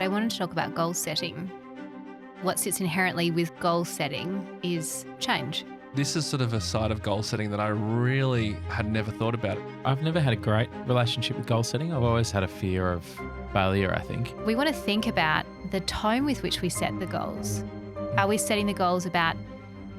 I wanted to talk about goal setting. What sits inherently with goal setting is change. This is sort of a side of goal setting that I really had never thought about. I've never had a great relationship with goal setting. I've always had a fear of failure, I think. We want to think about the tone with which we set the goals. Are we setting the goals about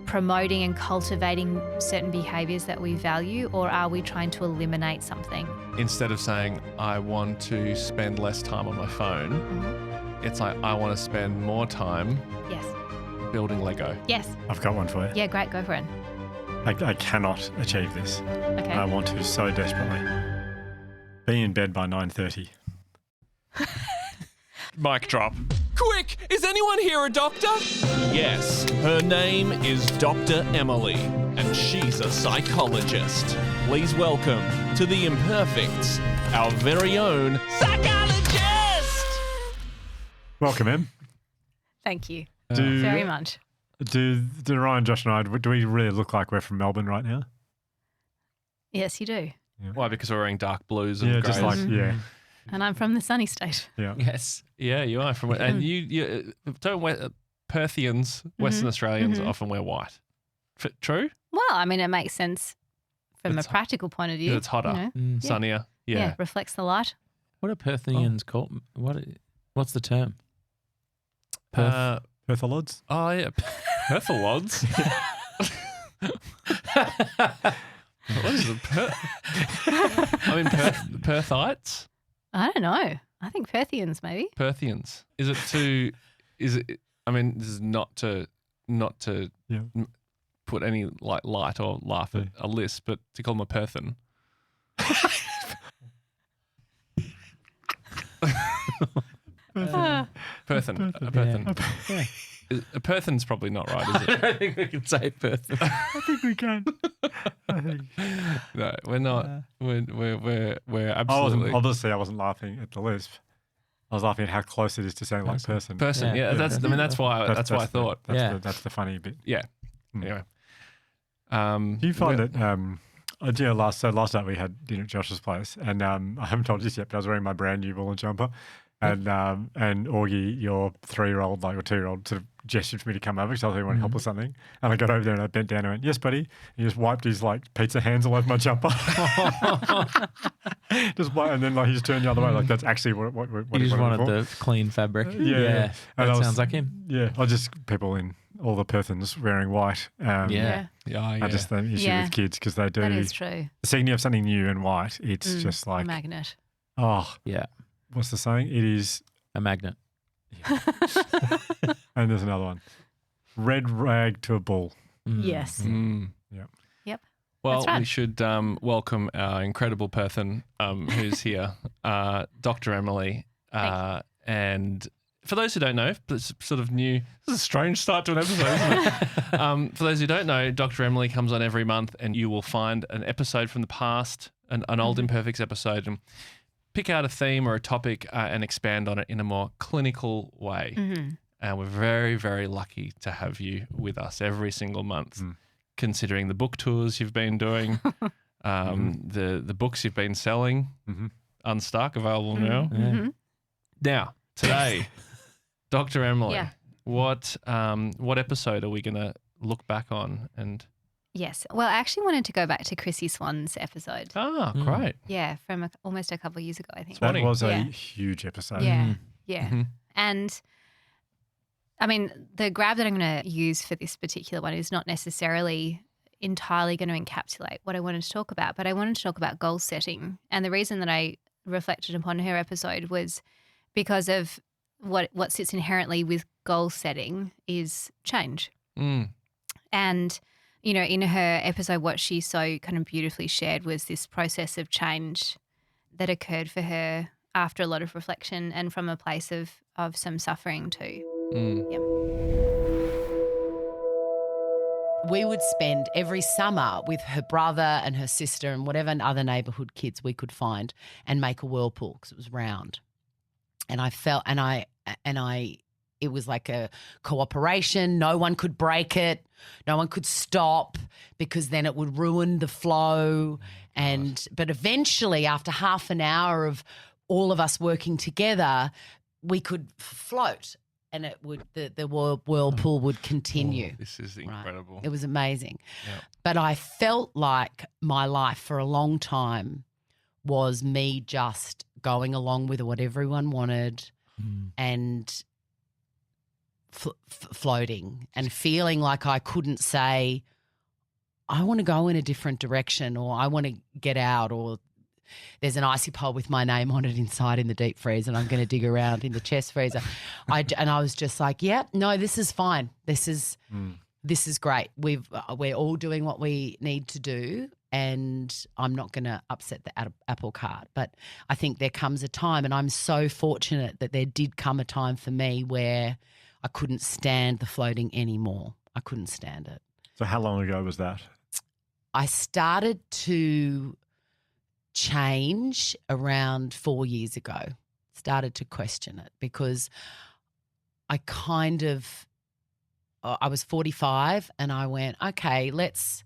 promoting and cultivating certain behaviours that we value, or are we trying to eliminate something? Instead of saying, I want to spend less time on my phone, it's like, I want to spend more time Yes. building Lego. Yes. I've got one for you. Yeah, great. Go for it. I cannot achieve this. Okay. I want to so desperately. Be in bed by 9:30. Mic drop. Quick! Is anyone here a doctor? Yes. Her name is Dr Emily, and she's a psychologist. Please welcome to the Imperfects, our very own psychologist! Welcome, Em. Thank you Do, very much. do Ryan, Josh and I, do we really look like we're from Melbourne right now? Yes, you do. Why? Because we're wearing dark blues and Yeah, greys. just like, yeah. And I'm from the sunny state. Yeah. Yes. Yeah, you are from, and you don't wear Perthians, Western Australians often wear white. True? Well, I mean, it makes sense from It's- a practical point of view. It's hotter, you know? sunnier. Yeah, Yeah. reflects the light. What are Perthians called? What's the term? Perth. Pertholods? Oh, yeah. Pertholods? What is it? I mean, Perthites? I don't know. I think Perthians, maybe. Perthians. Is it, I mean, this is not to Yeah. put any like light or laugh at a list, but to call them a Perthan. Perthan. A Perthan. Yeah. A Perthan's probably not right, is it? I don't think we can say Perth. I think we can. No, we're not. We're I absolutely wasn't laughing at the lisp. I was laughing at how close it is to saying like person. person. Yeah, Yeah. I mean, that's why I thought. That's the funny bit. Yeah. Mm. Anyway, Do you find that? Last night we had dinner at Josh's place, and I haven't told you this yet, but I was wearing my brand new woolen jumper, and Augie, your 3-year-old, like, or 2-year-old, sort of gestured for me to come over because I thought he wanted help with something, and I got over there and I bent down and went, "Yes, buddy." And he just wiped his like pizza hands all over my jumper, and then like he just turned the other way, like that's actually what You just wanted for. the clean fabric. Yeah. And That sounds like him. Yeah, I just people in all the Perthans wearing white. yeah. I just the issue with kids because they do. That is true. Seeing you have something new and white, it's just A like, magnet. oh, Yeah. what's the saying? It is, A magnet. and there's another one. Red rag to a bull. Yes. Mm. Yep. Yep. Well, That's right. we should welcome our incredible Perthan who's here, Dr. Emily. And for those who don't know, it's sort of new. This is a strange start to an episode, isn't it? For those who don't know, Dr. Emily comes on every month and you will find an episode from the past, an old Imperfects episode, and pick out a theme or a topic and expand on it in a more clinical way. And we're very, very lucky to have you with us every single month, considering the book tours you've been doing, the books you've been selling, Unstuck, available now. Now, today, Dr. Emily, what episode are we going to look back on? And Yes. Well, I actually wanted to go back to Chrissie Swan's episode. great. Yeah, from almost a couple of years ago, I think. That was a Yeah. huge episode. Yeah. And I mean, the grab that I'm going to use for this particular one is not necessarily entirely going to encapsulate what I wanted to talk about, but I wanted to talk about goal setting. And the reason that I reflected upon her episode was because of what sits inherently with goal setting is change. And, you know, in her episode, what she so kind of beautifully shared was this process of change that occurred for her after a lot of reflection and from a place of some suffering too. Yep. We would spend every summer with her brother and her sister and whatever other neighbourhood kids we could find and make a whirlpool because it was round. And I felt, it was like a cooperation. No one could break it. No one could stop because then it would ruin the flow. But eventually, after half an hour of all of us working together, we could float, and it would the whirlpool would continue. This is Right. incredible. It was amazing. Yeah. But I felt like my life for a long time was me just going along with what everyone wanted and floating and feeling like I couldn't say, I want to go in a different direction, or I want to get out, or there's an icy pole with my name on it inside in the deep freeze and I'm going to dig around in the chest freezer. And I was just like, no, this is fine. This is great. We're all doing what we need to do, and I'm not going to upset the apple cart. But I think there comes a time, and I'm so fortunate that there did come a time for me where I couldn't stand the floating anymore. I couldn't stand it. So how long ago was that? I started to change around 4 years ago, started to question it, because I was 45 and I went, okay, let's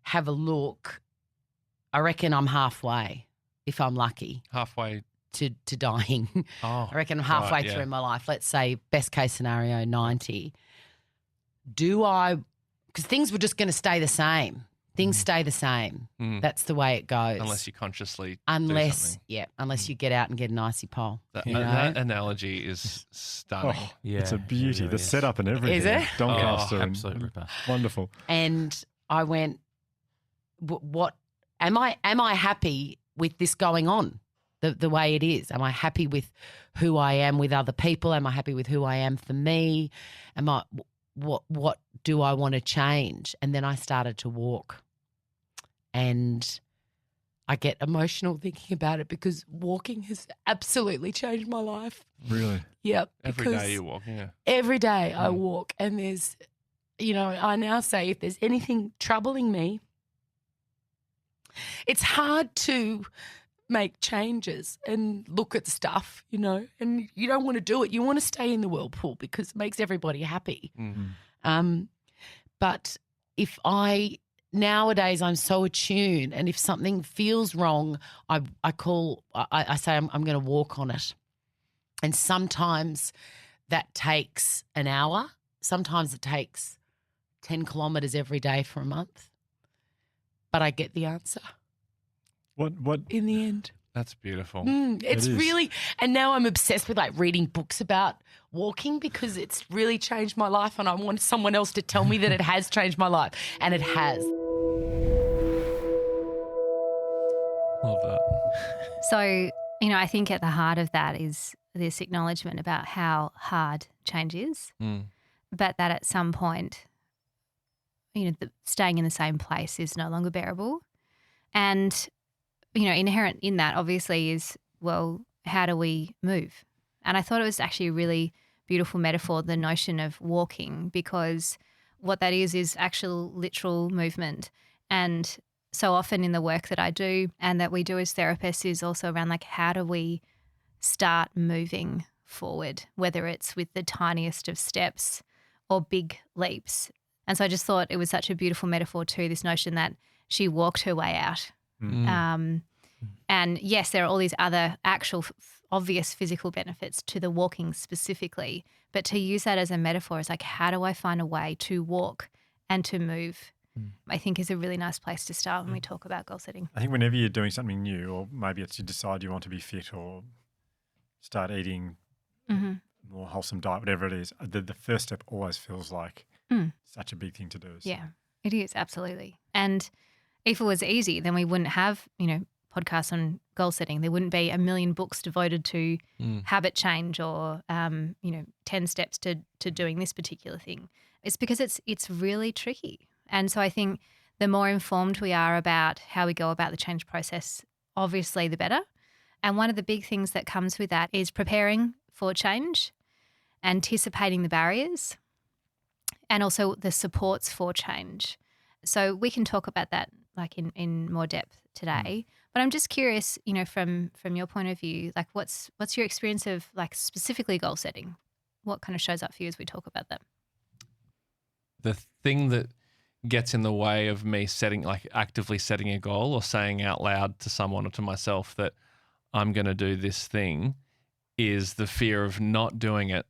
have a look. I reckon I'm halfway, if I'm lucky, Halfway. to dying. Oh, I reckon I'm halfway right, yeah. through my life. Let's say best case scenario, 90. Because things were just going to stay the same. Things stay the same. That's the way it goes. Unless you consciously do Unless something. you get out and get an icy pole. That, you know? that analogy is stunning. Oh, Yeah, it's a beauty. it really The is. setup and everything. Is it? Doncaster. and Absolute ripper. Wonderful. And I went, what am I happy with this going on the way it is? Am I happy with who I am with other people? Am I happy with who I am for me? What do I want to change? And then I started to walk, and I get emotional thinking about it because walking has absolutely changed my life. Really? Yep. Every because day you're walking. Yeah. every day I walk, and there's, I now say if there's anything troubling me, it's hard to make changes and look at stuff, and you don't want to do it. You want to stay in the whirlpool because it makes everybody happy. But nowadays I'm so attuned, and if something feels wrong, I say I'm going to walk on it. And sometimes that takes an hour. Sometimes it takes 10 kilometres every day for a month. But I get the answer What? in the end. That's beautiful. It's It is. really, and now I'm obsessed with reading books about walking because it's really changed my life, and I want someone else to tell me that it has changed my life, and it has. Love that. So, I think at the heart of that is this acknowledgement about how hard change is, but that at some point, staying in the same place is no longer bearable. And, inherent in that obviously is, well, how do we move? And I thought it was actually a really beautiful metaphor, the notion of walking, because what that is actual literal movement. And so often in the work that I do and that we do as therapists is also around how do we start moving forward, whether it's with the tiniest of steps or big leaps. And so I just thought it was such a beautiful metaphor too, this notion that she walked her way out. And yes, there are all these other actual obvious physical benefits to the walking specifically, but to use that as a metaphor is how do I find a way to walk and to move, I think is a really nice place to start when we talk about goal setting. I think whenever you're doing something new, or maybe it's you decide you want to be fit or start eating more wholesome diet, whatever it is, the first step always feels like such a big thing to do. So. Yeah, it is, absolutely. And if it was easy, then we wouldn't have, podcasts on goal setting. There wouldn't be a million books devoted to habit change or, 10 steps to doing this particular thing. It's because it's really tricky. And so I think the more informed we are about how we go about the change process, obviously the better. And one of the big things that comes with that is preparing for change, anticipating the barriers, and also the supports for change. So we can talk about that in more depth today. But I'm just curious, from your point of view, what's your experience of specifically goal setting? What kind of shows up for you as we talk about that? The thing that gets in the way of me actively setting a goal or saying out loud to someone or to myself that I'm going to do this thing is the fear of not doing it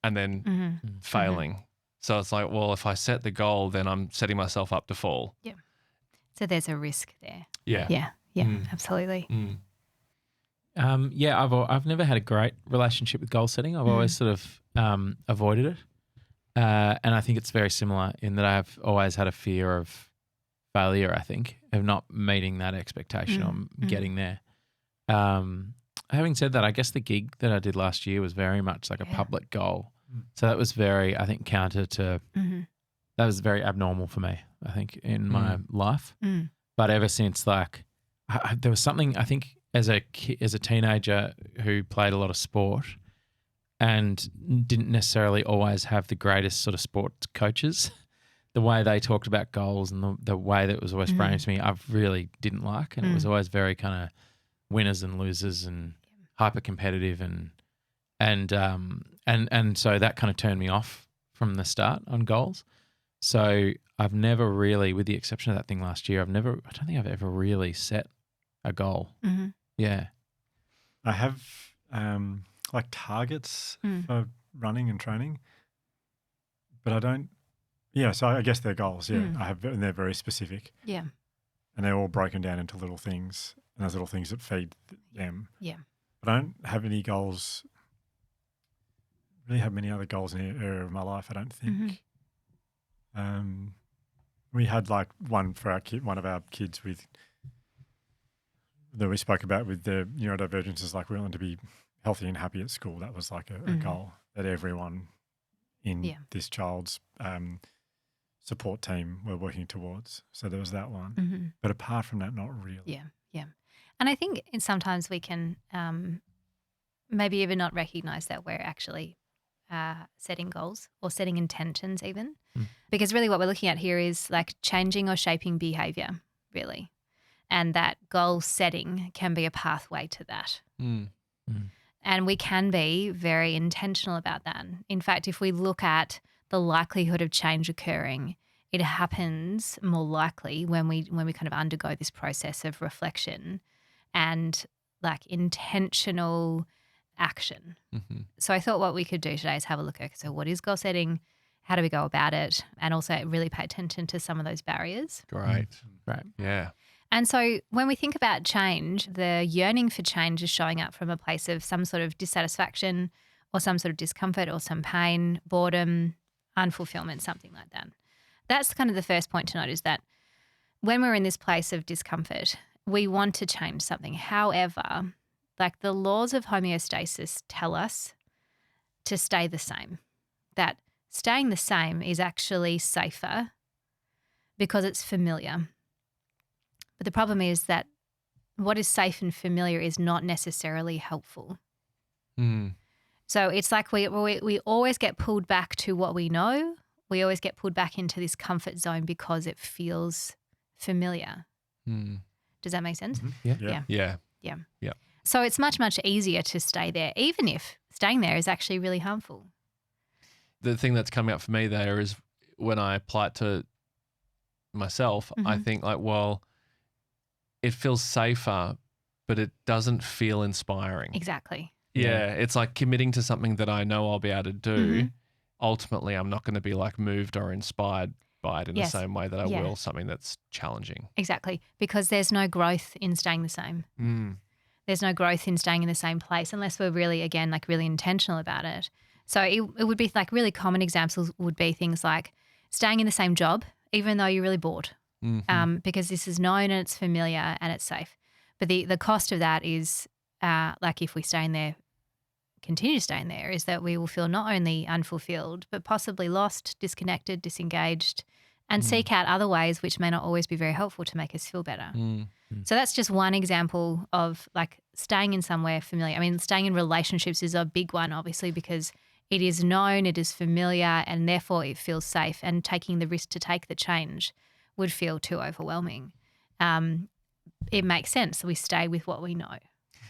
and then Mm-hmm. failing. So it's like, well, if I set the goal, then I'm setting myself up to fall. So there's a risk there. Yeah. Yeah, absolutely. Yeah, I've never had a great relationship with goal setting. I've always sort of avoided it, and I think it's very similar in that I've always had a fear of failure. I think of not meeting that expectation or getting there. Having said that, I guess the gig that I did last year was very much like a public goal, so that was very, I think, counter to. That was very abnormal for me, I think, in my life. But ever since, like, there was something, I think, as a teenager who played a lot of sport and didn't necessarily always have the greatest sort of sports coaches, the way they talked about goals and the way that it was always framed to me, I really didn't like. And it was always very kind of winners and losers and hyper competitive and so that kind of turned me off from the start on goals. So I've never really, with the exception of that thing last year, I don't think I've ever really set a goal. Yeah. I have like targets for running and training, but I don't. Yeah, so I guess they're goals. Yeah, I have, and they're very specific. Yeah. And they're all broken down into little things, and those little things that feed them. Yeah. But I don't have any goals. Really have many other goals in the area of my life, I don't think. We had like one for our one of our kids that we spoke about with the neurodivergences, like we want to be healthy and happy at school. That was like a goal that everyone in this child's support team were working towards. So there was that one. But apart from that, not really. Yeah. And I think sometimes we can maybe even not recognise that we're actually setting goals or setting intentions even. Because really what we're looking at here is like changing or shaping behaviour, really. And that goal setting can be a pathway to that. And we can be very intentional about that. In fact, if we look at the likelihood of change occurring, it happens more likely when we kind of undergo this process of reflection and like intentional action. So I thought what we could do today is have a look at, so what is goal setting? How do we go about it? And also really pay attention to some of those barriers. Great. Yeah. And so when we think about change, the yearning for change is showing up from a place of some sort of dissatisfaction or some sort of discomfort or some pain, boredom, unfulfillment, something like that. That's kind of the first point to note, is that when we're in this place of discomfort, we want to change something. However, like the laws of homeostasis tell us to stay the same, that staying the same is actually safer because it's familiar. But the problem is that what is safe and familiar is not necessarily helpful. So it's like we always get pulled back to what we know. We always get pulled back into this comfort zone because it feels familiar. Does that make sense? Yeah. So it's much, much easier to stay there, even if staying there is actually really harmful. The thing that's coming up for me there is when I apply it to myself, I think like, well, it feels safer, but it doesn't feel inspiring. Exactly. Yeah, it's like committing to something that I know I'll be able to do. Ultimately, I'm not going to be like moved or inspired by it in the same way that I will something that's challenging. Exactly, because there's no growth in staying the same. There's no growth in staying in the same place unless we're really, again, like really intentional about it. So it would be like really common examples would be things like staying in the same job even though you're really bored, because this is known and it's familiar and it's safe. But the cost of that is like if we stay in there, continue to stay in there, is that we will feel not only unfulfilled but possibly lost, disconnected, disengaged, and seek out other ways which may not always be very helpful to make us feel better. So that's just one example of like staying in somewhere familiar. I mean, staying in relationships is a big one, obviously, because it is known, it is familiar, and therefore it feels safe, and taking the risk to take the change would feel too overwhelming. It makes sense. We stay with what we know.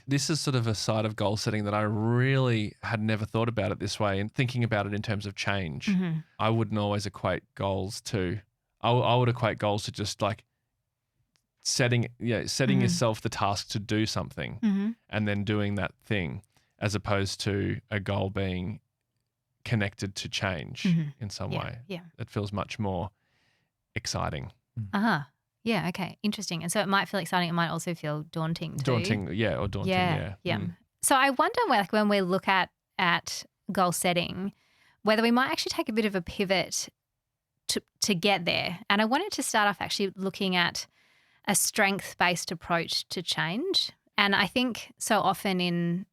This is sort of a side of goal setting that I really had never thought about it this way, and thinking about it in terms of change. I wouldn't always equate goals to, I would equate goals to just like setting yourself the task to do something and then doing that thing. as opposed to a goal being connected to change in some way. Yeah. It feels much more exciting. Yeah. Okay. Interesting. And so it might feel exciting. It might also feel daunting too. Daunting, yeah. Yeah. Mm. So I wonder, like, when we look at goal setting, whether we might actually take a bit of a pivot to get there. And I wanted to start off actually looking at a strength-based approach to change. And I think so often in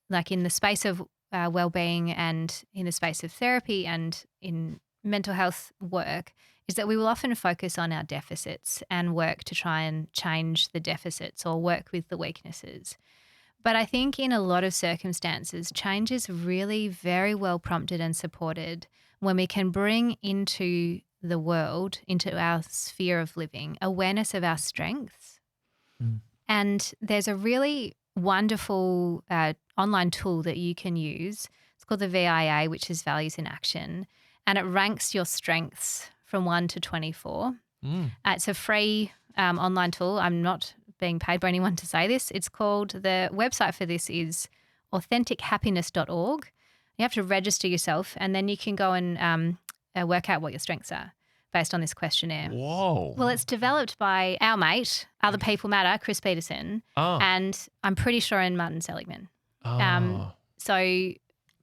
the space of well-being and in the space of therapy and in mental health work is that we will often focus on our deficits and work to try and change the deficits or work with the weaknesses. But I think in a lot of circumstances, change is really very well prompted and supported when we can bring into the world, into our sphere of living, awareness of our strengths. And there's a really wonderful online tool that you can use. It's called the VIA, which is Values in Action, and it ranks your strengths from 1 to 24. It's a free online tool. I'm not being paid by anyone to say this. It's called, the website for this is authentichappiness.org. You have to register yourself and then you can go and work out what your strengths are based on this questionnaire. Whoa. Well, it's developed by our mate, Other People Matter, Chris Peterson, and I'm pretty sure in Martin Seligman. So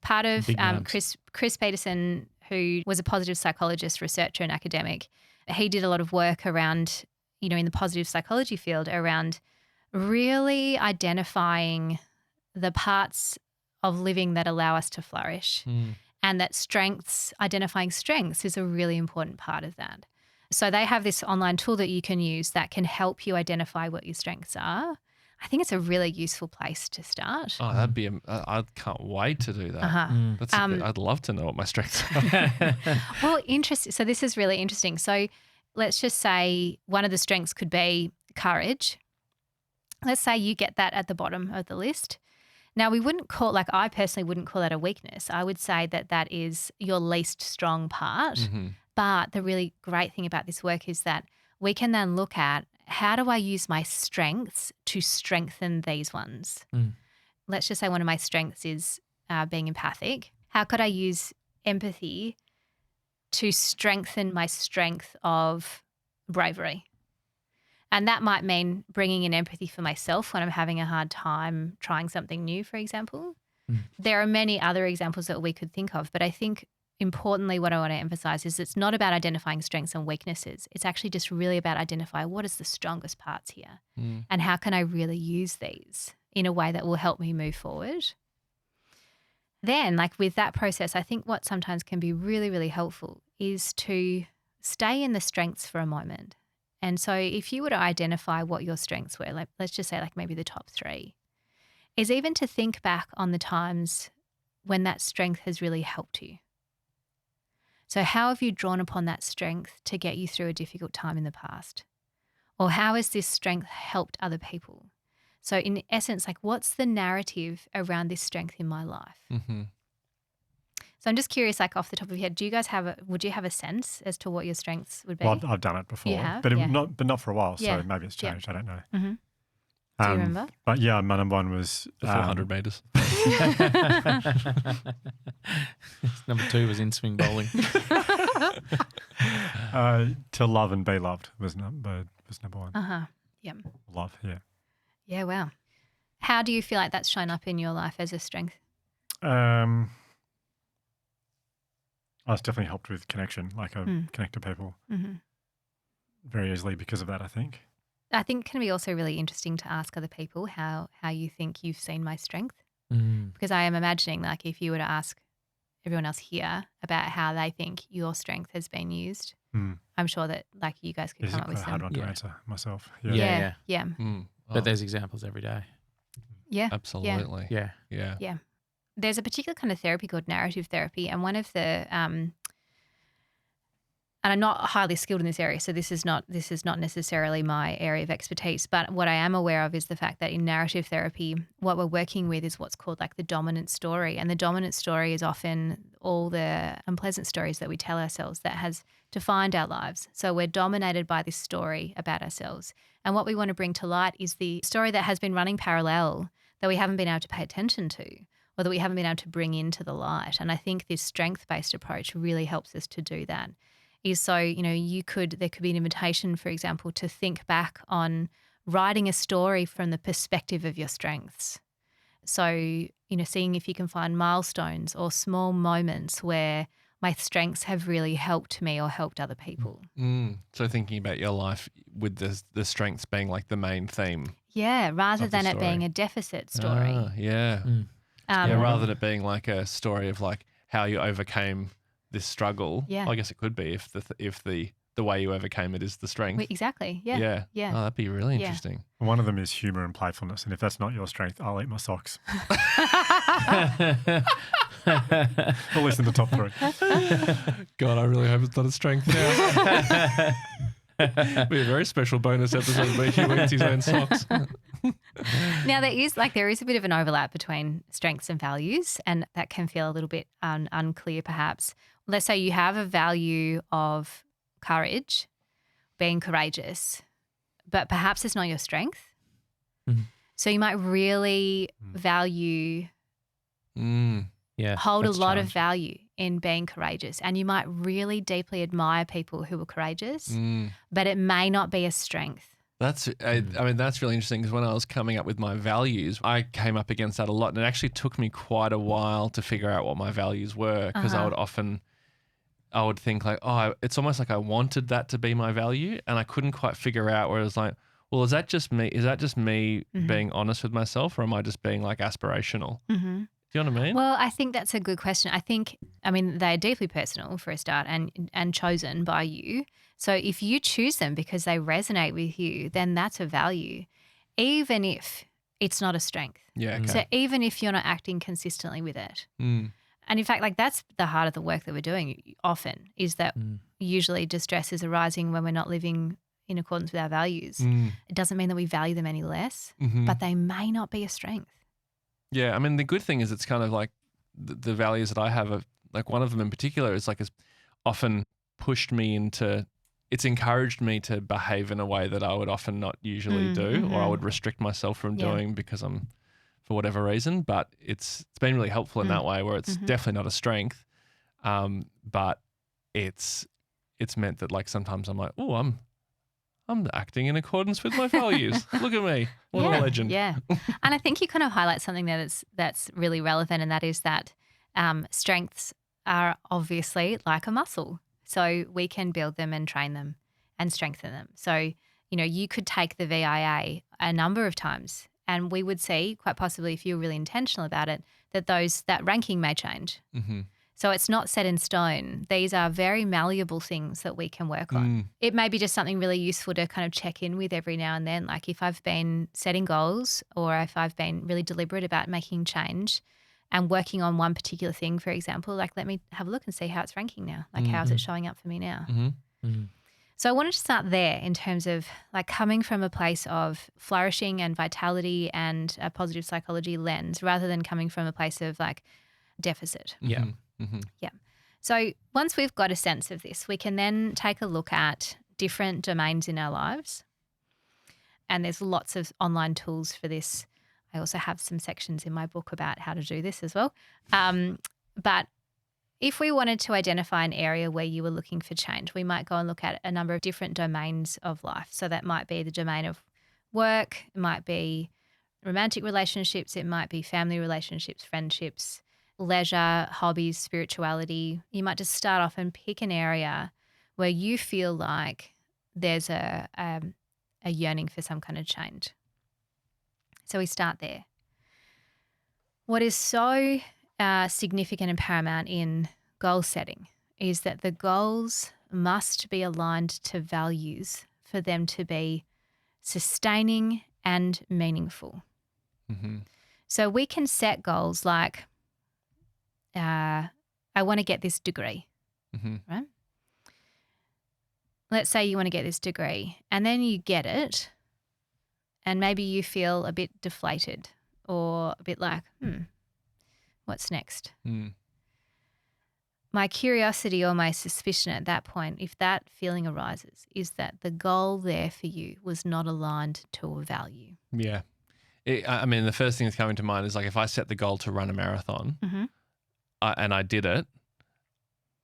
part of Chris Peterson, who was a positive psychologist, researcher and academic, he did a lot of work around, in the positive psychology field around really identifying the parts of living that allow us to flourish. And that identifying strengths is a really important part of that. So they have this online tool that you can use that can help you identify what your strengths are. I think it's a really useful place to start. Oh, that'd be, I can't wait to do that. I'd love to know what my strengths are. Well, interesting. So this is really interesting. So let's just say one of the strengths could be courage. Let's say you get that at the bottom of the list. Now, I personally wouldn't call that a weakness. I would say that that is your least strong part. But the really great thing about this work is that we can then look at, how do I use my strengths to strengthen these ones? Let's just say one of my strengths is being empathic. How could I use empathy to strengthen my strength of bravery? And that might mean bringing in empathy for myself when I'm having a hard time trying something new, for example. There are many other examples that we could think of, but I think importantly what I want to emphasize is it's not about identifying strengths and weaknesses. It's actually just really about identifying what is the strongest parts here and how can I really use these in a way that will help me move forward. Then, with that process, I think what sometimes can be really, really helpful is to stay in the strengths for a moment. And so if you were to identify what your strengths were, let's just say maybe the top 3, is even to think back on the times when that strength has really helped you. So how have you drawn upon that strength to get you through a difficult time in the past? Or how has this strength helped other people? So in essence, what's the narrative around this strength in my life? So I'm just curious, off the top of your head, would you have a sense as to what your strengths would be? Well, I've done it before, You have? but Yeah. not for a while. So Yeah. maybe it's changed. I don't know. Do you remember? But yeah, my number one was The 400 metres. Number 2 was in-swing bowling. to love and be loved was number one. Yep. Love, yeah. Yeah, wow. How do you feel like that's shown up in your life as a strength? I was definitely helped with connection. I connect to people very easily because of that, I think. I think it can be also really interesting to ask other people how you think you've seen my strength. Because I am imagining if you were to ask everyone else here about how they think your strength has been used, I'm sure that you guys could It's come up with a hard some. one to answer myself. Yeah. But But there's examples every day. Yeah. absolutely. Yeah. There's a particular kind of therapy called narrative therapy, and one of the and I'm not highly skilled in this area, so this is not necessarily my area of expertise. But what I am aware of is the fact that in narrative therapy, what we're working with is what's called the dominant story, and the dominant story is often all the unpleasant stories that we tell ourselves that has defined our lives. So we're dominated by this story about ourselves, and what we want to bring to light is the story that has been running parallel that we haven't been able to pay attention to. or that we haven't been able to bring into the light. And I think this strength-based approach really helps us to do that. Is so, there could be an invitation, for example, to think back on writing a story from the perspective of your strengths. So, seeing if you can find milestones or small moments where my strengths have really helped me or helped other people. So thinking about your life with the strengths being like the main theme. Yeah, rather Of the than it story. being a deficit story. Yeah. Um, Yeah, rather than it being like a story of like how you overcame this struggle. Yeah. I guess it could be if the way you overcame it is the strength. Exactly. Yeah. Yeah. Yeah. Oh, that'd be really Yeah. interesting. One of them is humour and playfulness. And if that's not your strength, I'll eat my socks. Or listen to top 3. God, I really hope it's not a strength now. Be a very special bonus episode where Hugh eats his own socks. Now there is a bit of an overlap between strengths and values, and that can feel a little bit unclear perhaps. Let's say you have a value of courage, being courageous, but perhaps it's not your strength. Mhm. So you might really value, Yeah. hold a that's lot of challenging. value in being courageous, and you might really deeply admire people who are courageous, but it may not be a strength. That's that's really interesting because when I was coming up with my values, I came up against that a lot, and it actually took me quite a while to figure out what my values were because I would think like, oh, it's almost like I wanted that to be my value, and I couldn't quite figure out where it was like, well, is that just me? Is that just me being honest with myself, or am I just being like aspirational? Mm-hmm. Do you know what I mean? Well, I think that's a good question. They're deeply personal for a start and chosen by you. So if you choose them because they resonate with you, then that's a value, even if it's not a strength. Yeah. Okay. So even if you're not acting consistently with it. Mm. And in fact, that's the heart of the work that we're doing often is that usually distress is arising when we're not living in accordance with our values. It doesn't mean that we value them any less, but they may not be a strength. Yeah, I mean, the good thing is it's kind of like the values that I have, like one of them in particular is like has often pushed me into, it's encouraged me to behave in a way that I would often not usually do, or I would restrict myself from doing because I'm, for whatever reason, but it's been really helpful in that way where it's definitely not a strength, but it's meant that like sometimes I'm like, oh, I'm acting in accordance with my values. Look at me. What a legend. Yeah. And I think you kind of highlight something there that's really relevant, and that is that strengths are obviously like a muscle. So we can build them and train them and strengthen them. So, you could take the VIA a number of times and we would see, quite possibly if you're really intentional about it, that ranking may change. Mm-hmm. So it's not set in stone. These are very malleable things that we can work on. It may be just something really useful to kind of check in with every now and then. Like if I've been setting goals or if I've been really deliberate about making change and working on one particular thing, for example, like let me have a look and see how it's ranking now. Like how's it showing up for me now? So I wanted to start there in terms of like coming from a place of flourishing and vitality and a positive psychology lens rather than coming from a place of like deficit. Yeah. Yeah. So once we've got a sense of this, we can then take a look at different domains in our lives. And there's lots of online tools for this. I also have some sections in my book about how to do this as well. But if we wanted to identify an area where you were looking for change, we might go and look at a number of different domains of life. So that might be the domain of work, it might be romantic relationships, it might be family relationships, friendships, leisure, hobbies, spirituality. You might just start off and pick an area where you feel like there's a yearning for some kind of change. So we start there. What is so significant and paramount in goal setting is that the goals must be aligned to values for them to be sustaining and meaningful. So we can set goals like, I want to get this degree, right? Let's say you want to get this degree and then you get it and maybe you feel a bit deflated or a bit like, what's next? My curiosity or my suspicion at that point, if that feeling arises, is that the goal there for you was not aligned to a value. Yeah. I mean, the first thing that's coming to mind is like if I set the goal to run a marathon and I did it,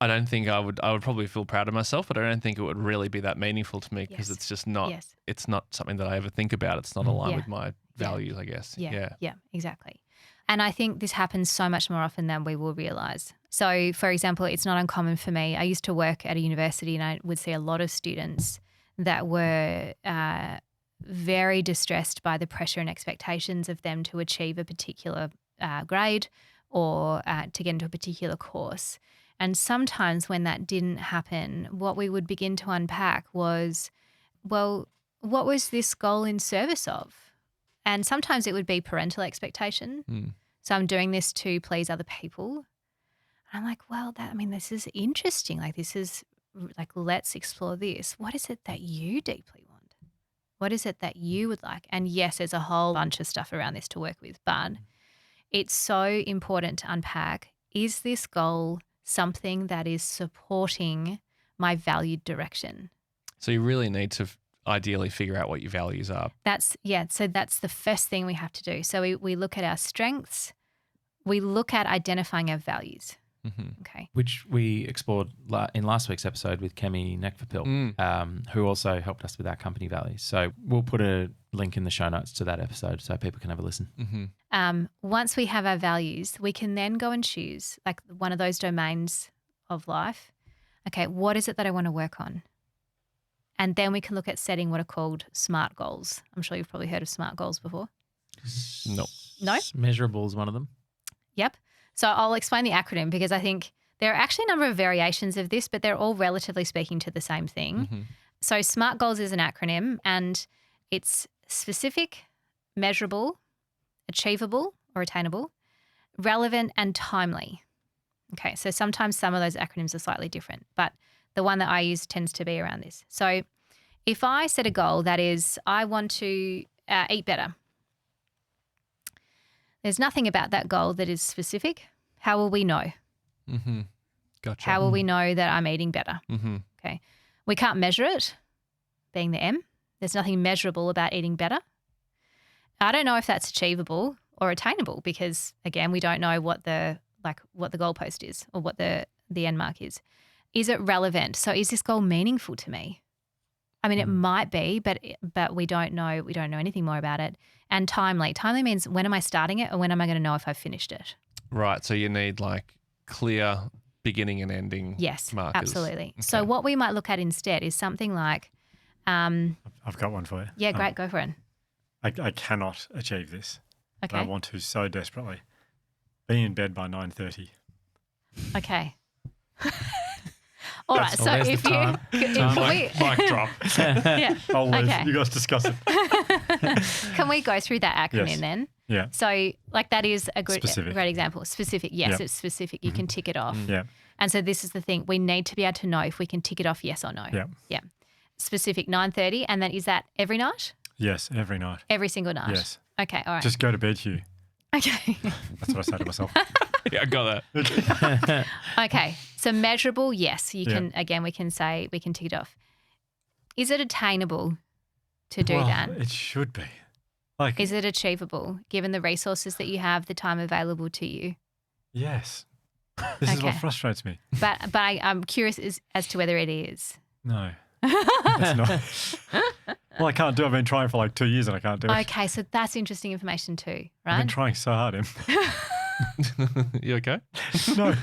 I don't think I would probably feel proud of myself, but I don't think it would really be that meaningful to me because it's just not, it's not something that I ever think about. It's not aligned with my values, I guess. Yeah, exactly. And I think this happens so much more often than we will realise. So, for example, it's not uncommon for me. I used to work at a university and I would see a lot of students that were very distressed by the pressure and expectations of them to achieve a particular grade or to get into a particular course. And sometimes when that didn't happen, what we would begin to unpack was, well, what was this goal in service of? And sometimes it would be parental expectation. So I'm doing this to please other people. And I'm like, well, this is interesting. Like this is like, let's explore this. What is it that you deeply want? What is it that you would like? And yes, there's a whole bunch of stuff around this to work with, but it's so important to unpack. Is this goal something that is supporting my valued direction? So you really need to ideally figure out what your values are. So that's the first thing we have to do. So we look at our strengths. We look at identifying our values. Okay. Which we explored in last week's episode with Kemi Nekfapil, who also helped us with our company values. So we'll put a link in the show notes to that episode so people can have a listen. Once we have our values, we can then go and choose like one of those domains of life. Okay, what is it that I want to work on? And then we can look at setting what are called SMART goals. I'm sure you've probably heard of SMART goals before. No. Measurable is one of them. Yep. So I'll explain the acronym because I think there are actually a number of variations of this, but they're all relatively speaking to the same thing. So SMART goals is an acronym and it's specific, measurable, achievable or attainable, relevant and timely. Okay, so sometimes some of those acronyms are slightly different, but the one that I use tends to be around this. So if I set a goal that is I want to eat better, there's nothing about that goal that is specific. How will we know? Gotcha. How will we know that I'm eating better? Okay. We can't measure it, being the M. There's nothing measurable about eating better. I don't know if that's achievable or attainable because, again, we don't know what the goalpost is or what the end mark is. Is it relevant? So is this goal meaningful to me? I mean, it might be, but we don't know. We don't know anything more about it. And timely. Timely means when am I starting it or when am I going to know if I've finished it? Right. So you need like clear beginning and ending Yes, markers. Absolutely. Okay. So what we might look at instead is something like I've got one for you. Yeah, great. Go for it. I cannot achieve this. Okay. But I want to so desperately. Be in bed by 9:30. Okay. All right. So there's the if you time. Mic drop. yeah. Oh, Liz, Okay. you guys discuss it. Can we go through that acronym Yes. then? Yeah. So like that is a great Specific. example. Specific. Yes, Yep. it's specific. You can tick it off. Yeah. And so this is the thing. We need to be able to know if we can tick it off yes or no. Yeah. Yeah. Specific 9:30. And then is that every night? Yes, every night. Every single night? Yes. Okay. All right. Just go to bed, Hugh. Okay. That's what I say to myself. Yeah, I got that. Okay. So measurable, yes. You Yeah. can, again, we can say, we can tick it off. Is it attainable to do Well, that? It should be. Like, Is it achievable given the resources that you have, the time available to you? yes. This is what Okay. frustrates me. But I'm curious as to whether it is. No. It's not. Well, I can't do it. I've been trying for like 2 years and I can't do it. Okay, so that's interesting information too, I've been right? trying so hard, Em. You okay? No.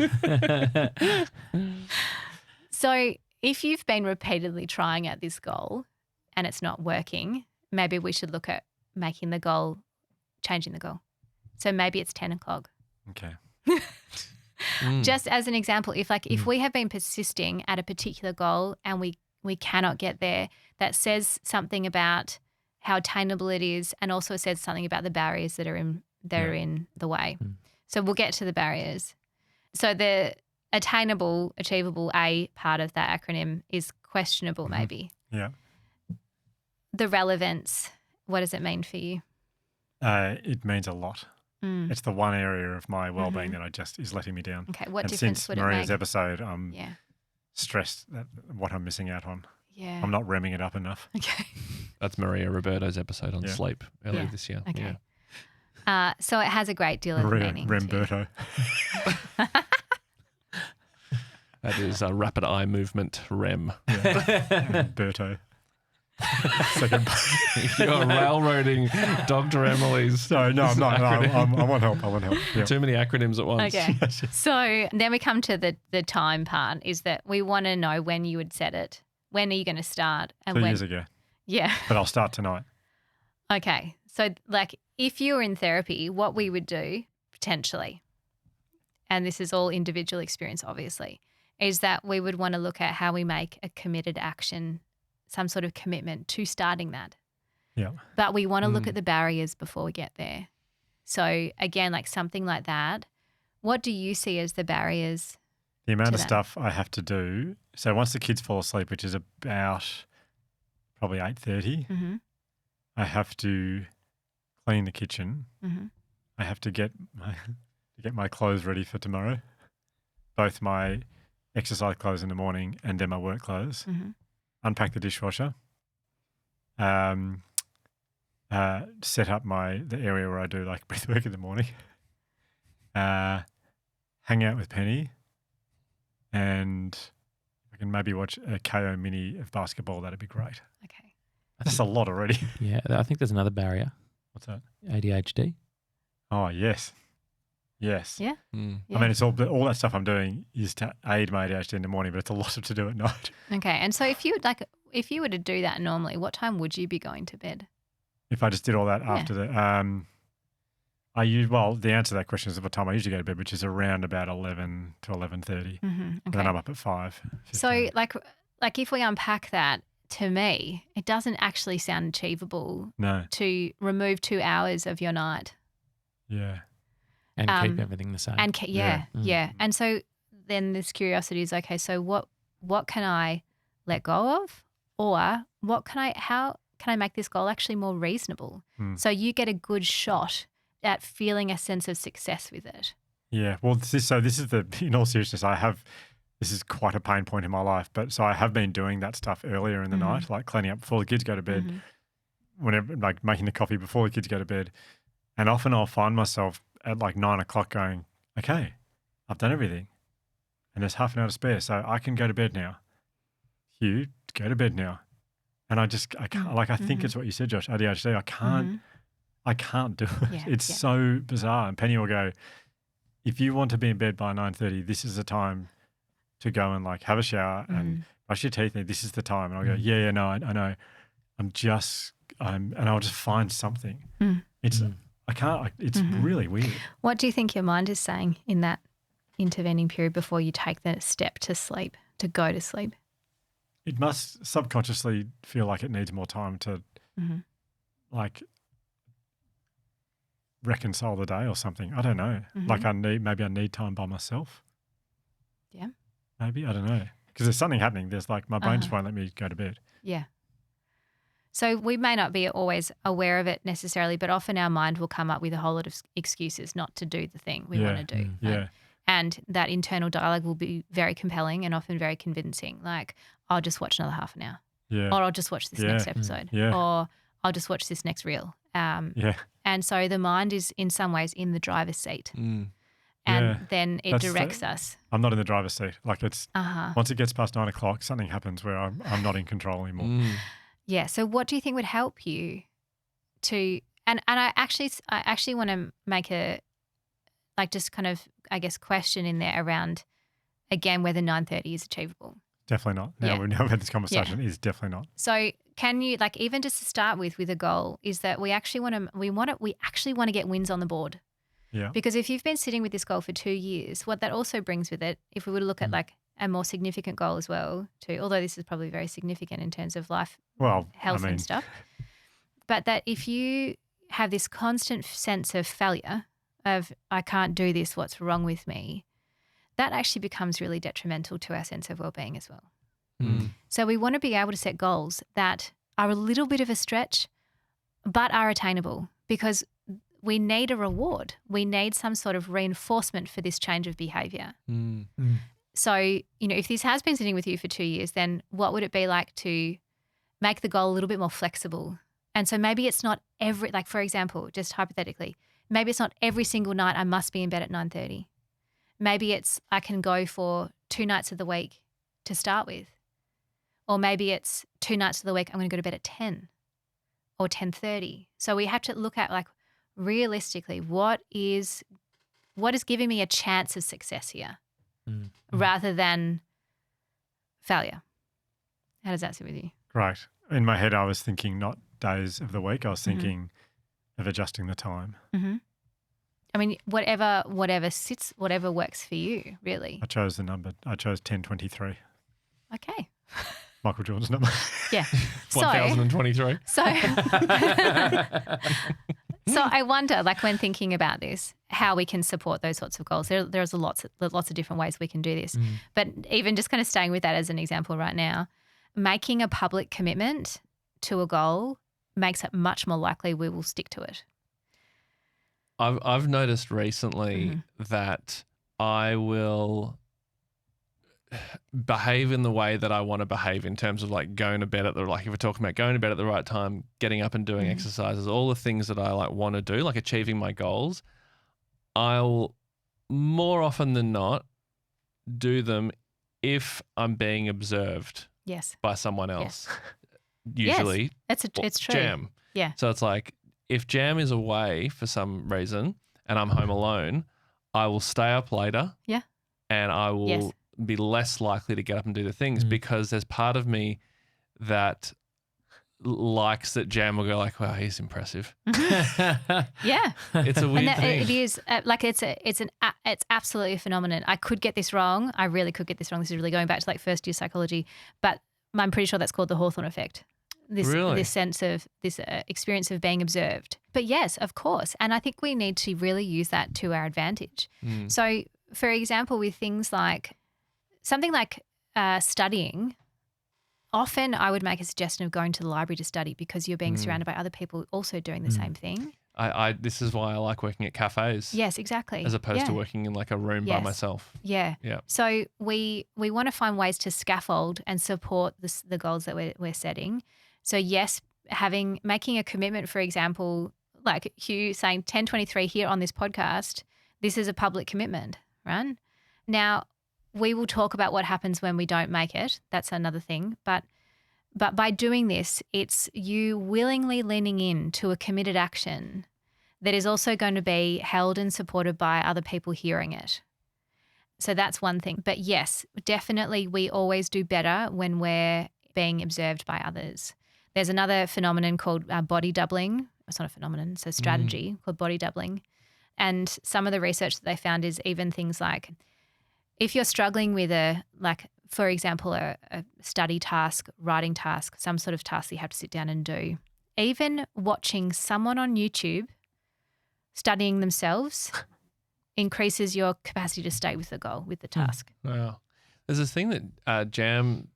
So if you've been repeatedly trying at this goal and it's not working, maybe we should look at making the goal, changing the goal. So maybe it's 10 o'clock. Okay. Just as an example, if we have been persisting at a particular goal and we cannot get there, that says something about how attainable it is and also says something about the barriers that are in the way. So we'll get to the barriers. So the attainable, achievable A part of that acronym is questionable maybe. Yeah. The relevance, what does it mean for you? It means a lot. It's the one area of my well-being that I just is letting me down. Okay, what And difference since would it Maria's make? episode, I'm Yeah. stressed at what I'm missing out on. Yeah. I'm not remming it up enough. Okay. That's Maria Roberto's episode on Yeah. sleep earlier Yeah. this year. Okay. Yeah. So it has a great deal of meaning. Remberto. That is a rapid eye movement, REM. Remberto. Second. You're railroading Dr. Emily's. Sorry, no, I'm not. No, I want help. Yeah. Too many acronyms at once. Okay. So then we come to the time part, is that we want to know when you would set it. When are you going to start? And 2 when? years ago. Yeah. But I'll start tonight. Okay. So like if you were in therapy, what we would do potentially, and this is all individual experience obviously, is that we would want to look at how we make a committed action, some sort of commitment to starting that. Yeah. But we want to look at the barriers before we get there. So again, like something like that, what do you see as the barriers? The amount of that? stuff I have to do. So once the kids fall asleep, which is about probably 8:30, Mm-hmm. I have to clean the kitchen. Mm-hmm. I have to get my clothes ready for tomorrow, both my exercise clothes in the morning and then my work clothes. Mm-hmm. Unpack the dishwasher. Set up the area where I do like breath work in the morning. Hang out with Penny, and if I can maybe watch a KO mini of basketball, that'd be great. Okay. That's a lot already. Yeah, I think there's another barrier. What's that? ADHD. Oh, yes. Yes. Yeah. Mm. Yeah. I mean, it's all that stuff I'm doing is to aid my ADHD in the morning, but it's a lot to do at night. Okay. And so if you were to do that normally, what time would you be going to bed? If I just did all that Yeah. after the, the answer to that question is what time I usually go to bed, which is around about 11 to 11:30. Mm-hmm. And Okay. then I'm up at 5. So like if we unpack that, to me, it doesn't actually sound achievable No. to remove 2 hours of your night. Yeah. And keep everything the same. And Yeah. yeah. And so then this curiosity is, okay, so what can I let go of, or how can I make this goal actually more reasonable? So you get a good shot at feeling a sense of success with it. Yeah. Well, this is in all seriousness, this is quite a pain point in my life. But so I have been doing that stuff earlier in the night, like cleaning up before the kids go to bed, whenever, like making the coffee before the kids go to bed. And often I'll find myself at like 9 o'clock going, okay, I've done everything. And there's half an hour to spare. So I can go to bed now. Hugh, go to bed now. And I can't, like, I think it's what you said, Josh, ADHD. I can't do it. Yeah, It's yeah. so bizarre. And Penny will go, if you want to be in bed by 9:30, this is the time to go and like have a shower and brush your teeth. And this is the time. And I'll go, yeah, no, I know. And I'll just find something. It's really weird. What do you think your mind is saying in that intervening period before you take the step to sleep, to go to sleep? It must subconsciously feel like it needs more time to like reconcile the day or something. I don't know. Like maybe I need time by myself. Yeah. Maybe, I don't know. Because there's something happening. There's like my brain just won't let me go to bed. Yeah. So we may not be always aware of it necessarily, but often our mind will come up with a whole lot of excuses not to do the thing we want to do. Yeah. And that internal dialogue will be very compelling and often very convincing. Like, I'll just watch another half an hour. Yeah. Or I'll just watch this next episode. Yeah. Or I'll just watch this next reel. Yeah. And so the mind is in some ways in the driver's seat. Mm. And Yeah. then it That's directs us. I'm not in the driver's seat. Like it's Uh-huh. once it gets past 9 o'clock, something happens where I'm not in control anymore. Mm. Yeah. So what do you think would help you to and I actually want to make a like just kind of I guess question in there around again whether 9:30 is achievable. Definitely not. Yeah. Now we've had this conversation. It's definitely not. So can you like even just to start with a goal is that we actually want to get wins on the board. Yeah. Because if you've been sitting with this goal for 2 years, what that also brings with it, if we were to look at like a more significant goal as well, too, although this is probably very significant in terms of life, health and stuff, but that if you have this constant sense of failure, of I can't do this, what's wrong with me, that actually becomes really detrimental to our sense of well-being as well. Mm. So we want to be able to set goals that are a little bit of a stretch but are attainable because we need a reward. We need some sort of reinforcement for this change of behaviour. Mm. So, if this has been sitting with you for 2 years, then what would it be like to make the goal a little bit more flexible? And so maybe it's not for example, just hypothetically, Maybe it's not every single night I must be in bed at 9:30. Maybe it's I can go for 2 nights of the week to start with. Or maybe it's 2 nights of the week I'm going to go to bed at 10 or 10:30. So we have to look at like realistically what is giving me a chance of success here rather than failure. How does that sit with you? Right. In my head, I was thinking not days of the week. I was thinking of adjusting the time. Mm-hmm. I mean, whatever works for you, really. I chose the number. I chose 1023. Okay. Michael Jordan's number. Yeah. 1023. So I wonder, like when thinking about this, how we can support those sorts of goals. There's lots of different ways we can do this. But even just kind of staying with that as an example right now, making a public commitment to a goal makes it much more likely we will stick to it. I've noticed recently that I will behave in the way that I want to behave in terms of like going to bed if we're talking about going to bed at the right time, getting up and doing exercises, all the things that I like want to do, like achieving my goals. I'll more often than not do them if I'm being observed by someone else. Usually it's true. Jam. Yeah. So it's like if Jam is away for some reason and I'm home alone, I will stay up later. Yeah. And I will be less likely to get up and do the things because there's part of me that likes that Jam will go like, wow, he's impressive. Yeah. It's a weird thing. It is like it's absolutely a phenomenon. I could get this wrong. I really could get this wrong. This is really going back to like first year psychology, but I'm pretty sure that's called the Hawthorne effect. This sense of this experience of being observed. But yes, of course. And I think we need to really use that to our advantage. So for example, with things like something like studying, often I would make a suggestion of going to the library to study because you're being surrounded by other people also doing the same thing. This is why I like working at cafes. Yes, exactly. As opposed to working in like a room by myself. Yeah. So we want to find ways to scaffold and support the goals that we're setting. So yes, making a commitment, for example, like Hugh saying 1023 here on this podcast, this is a public commitment, right? Now, we will talk about what happens when we don't make it. That's another thing. But by doing this, it's you willingly leaning in to a committed action that is also going to be held and supported by other people hearing it. So that's one thing. But yes, definitely we always do better when we're being observed by others. There's another phenomenon called body doubling. It's not a phenomenon, it's a strategy called body doubling. And some of the research that they found is even things like if you're struggling with for example, a study task, writing task, some sort of task that you have to sit down and do, even watching someone on YouTube studying themselves increases your capacity to stay with the goal, with the task. Wow. There's this thing that Jam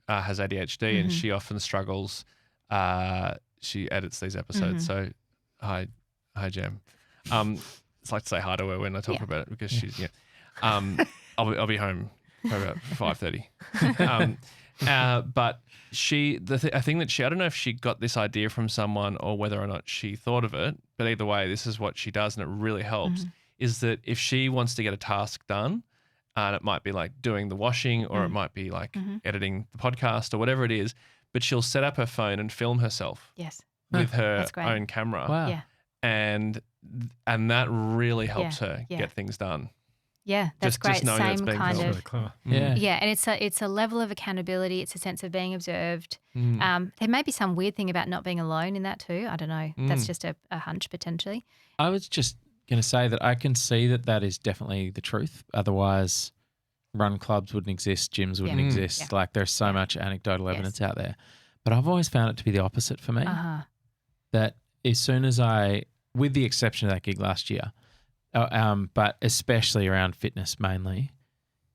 has ADHD and she often struggles. She edits these episodes. So hi Jam. It's like to say hi to her when I talk about it because she's I'll be home for about 5:30. But I think that I don't know if she got this idea from someone or whether or not she thought of it, but either way, this is what she does and it really helps, is that if she wants to get a task done, and it might be like doing the washing or it might be like editing the podcast or whatever it is, but she'll set up her phone and film herself with her own camera. Wow. Yeah. And that really helps her get things done. Yeah, that's great. Just knowing it's Same being kind filmed. of Really clever. yeah, and it's a level of accountability. It's a sense of being observed. There may be some weird thing about not being alone in that too. I don't know. That's just a hunch potentially. I was just going to say that I can see that is definitely the truth. Otherwise, run clubs wouldn't exist, gyms wouldn't exist. Yeah. Like there's so much anecdotal evidence out there. But I've always found it to be the opposite for me. That as soon as with the exception of that gig last year, but especially around fitness mainly,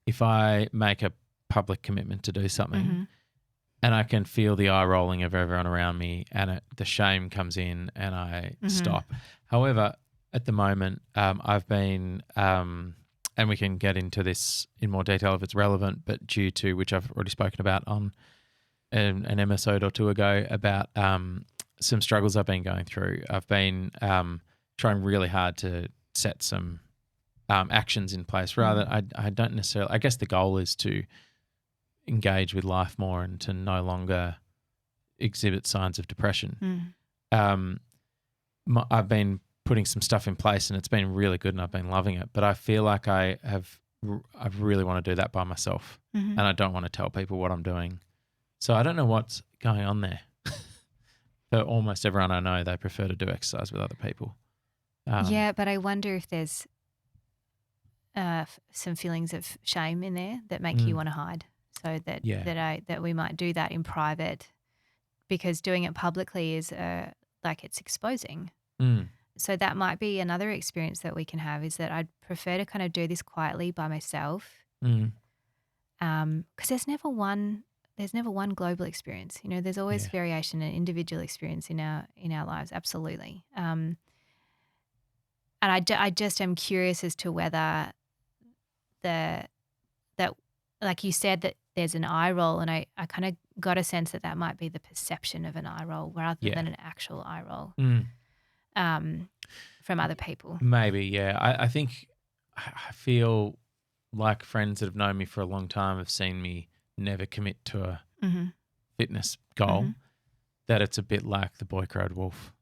if I make a public commitment to do something and I can feel the eye rolling of everyone around me and the shame comes in and I stop. However, at the moment, I've been, and we can get into this in more detail if it's relevant, but due to which I've already spoken about on an episode or two ago about some struggles I've been going through. I've been trying really hard to set some actions in place. Rather, I don't necessarily. I guess the goal is to engage with life more and to no longer exhibit signs of depression. I've been putting some stuff in place and it's been really good and I've been loving it. But I feel like I really want to do that by myself and I don't want to tell people what I'm doing. So I don't know what's going on there. For almost everyone I know, they prefer to do exercise with other people. Yeah, but I wonder if there's some feelings of shame in there that make you want to hide. So that we might do that in private, because doing it publicly is like it's exposing. So that might be another experience that we can have, is that I'd prefer to kind of do this quietly by myself, because there's never one global experience. You know, there's always variation and individual experience in our lives. Absolutely. And I just am curious as to whether that like you said that there's an eye roll, and I kind of got a sense that might be the perception of an eye roll rather than an actual eye roll from other people. Maybe, yeah. I think I feel like friends that have known me for a long time have seen me never commit to a fitness goal, that it's a bit like the boy crowed wolf,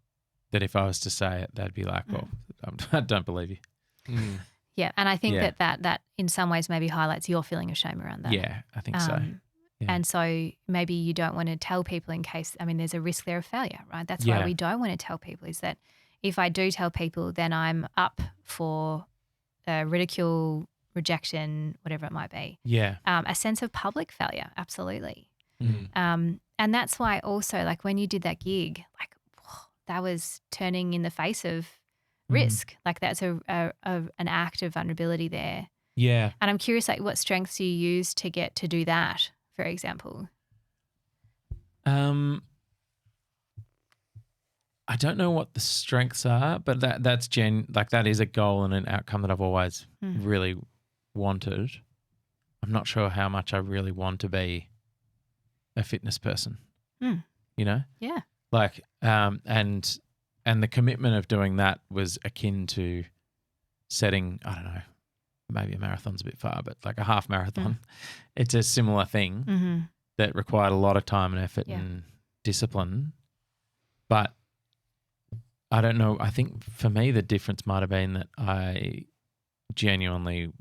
that if I was to say it, they'd be like, well, I don't believe you. Yeah, and I think that in some ways maybe highlights your feeling of shame around that. Yeah, I think so. Yeah. And so maybe you don't want to tell people in case, I mean, there's a risk there of failure, right? That's why we don't want to tell people, is that if I do tell people, then I'm up for ridicule, rejection, whatever it might be. Yeah. A sense of public failure, absolutely. And that's why also, like when you did that gig, like that was turning in the face of risk. Like that's an act of vulnerability there. Yeah. And I'm curious, like what strengths do you use to get to do that, for example? I don't know what the strengths are, but that's that is a goal and an outcome that I've always really wanted. I'm not sure how much I really want to be a fitness person. You know? Yeah. Like and the commitment of doing that was akin to setting, I don't know, maybe a marathon's a bit far, but like a half marathon. It's a similar thing that required a lot of time and effort and discipline. But I don't know. I think for me, the difference might have been that I genuinely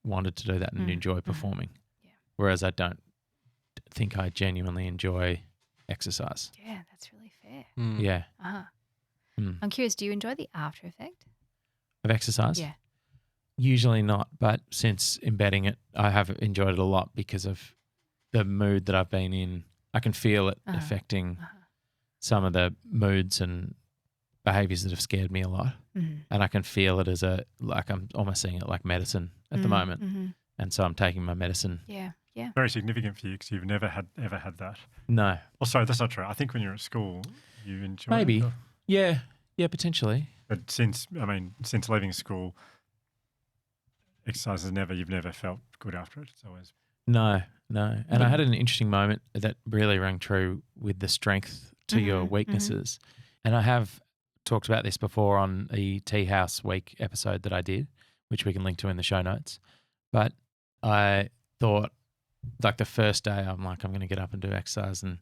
wanted to do that and enjoy performing. Yeah. Whereas I don't think I genuinely enjoy exercise. Yeah, that's really fair. Yeah. I'm curious, do you enjoy the after effect of exercise? Yeah. Usually not, but since embedding it, I have enjoyed it a lot because of the mood that I've been in. I can feel it affecting some of the moods and behaviors that have scared me a lot. And I can feel it as I'm almost seeing it like medicine at the moment. And so I'm taking my medicine. Yeah. Yeah. Very significant for you because you've never ever had that. No. Oh, sorry, that's not true. I think when you're at school, you enjoy it. Maybe. Yeah. Yeah, potentially. But since leaving school, exercise you've never felt good after it. It's always. No. And I had an interesting moment that really rang true with the strength to your weaknesses. And I have talked about this before on the Tea House Week episode that I did, which we can link to in the show notes. But I thought, like the first day, I'm like, I'm going to get up and do exercise, and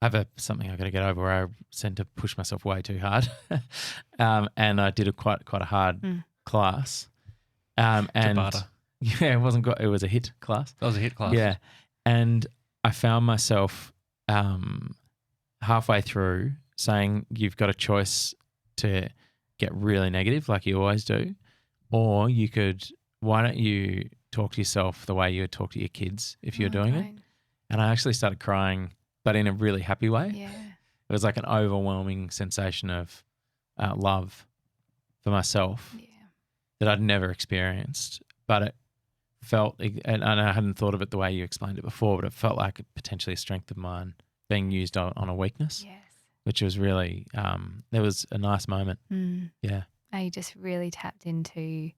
I have something I got to get over where I tend to push myself way too hard, and I did quite a hard class, and Tabata. yeah, it wasn't good. It was a HIIT class. That was a HIIT class. Yeah, and I found myself halfway through saying, "You've got a choice to get really negative, like you always do, or you could. Why don't you talk to yourself the way you would talk to your kids if you're doing it?" And I actually started crying, but in a really happy way. Yeah. It was like an overwhelming sensation of love for myself that I'd never experienced. But it felt, and I hadn't thought of it the way you explained it before, but it felt like potentially a strength of mine being used on a weakness, which was really, there was a nice moment. Yeah. You just really tapped into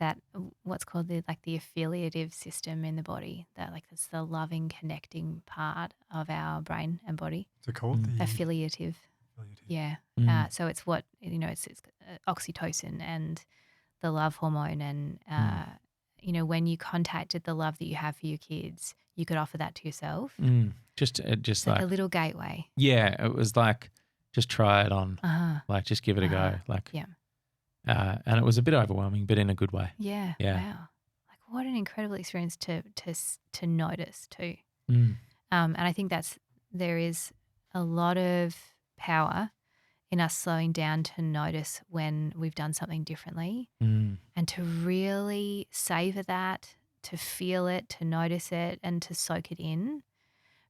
that, what's called the affiliative system in the body, that like it's the loving, connecting part of our brain and body. What's it called? Affiliative. Yeah. Mm. So it's what, it's oxytocin and the love hormone. And, when you contacted the love that you have for your kids, you could offer that to yourself. Just It's like a little gateway. yeah, it was like, just try it on, like just give it a go. Like, Yeah. And it was a bit overwhelming, but in a good way. Yeah. Yeah. Wow. Like what an incredible experience to notice too. Mm. And I think there is a lot of power in us slowing down to notice when we've done something differently and to really savor that, to feel it, to notice it and to soak it in.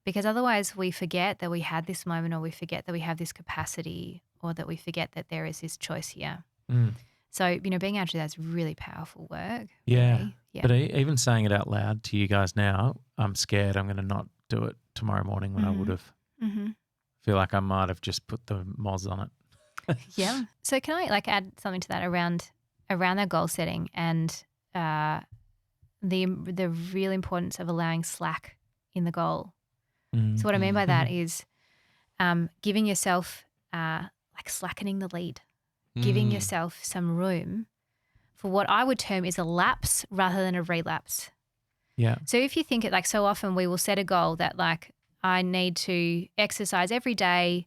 Because otherwise we forget that we had this moment, or we forget that we have this capacity, or that we forget that there is this choice here. So, being able to do that's really powerful work. Yeah. Really. Yeah. But even saying it out loud to you guys now, I'm scared I'm going to not do it tomorrow morning when I would have. Feel like I might have just put the moz on it. Yeah. So can I add something to that around that goal setting and the real importance of allowing slack in the goal. So what I mean by that is giving yourself slackening the lead, giving yourself some room for what I would term is a lapse rather than a relapse. Yeah. So if you think it so often we will set a goal that I need to exercise every day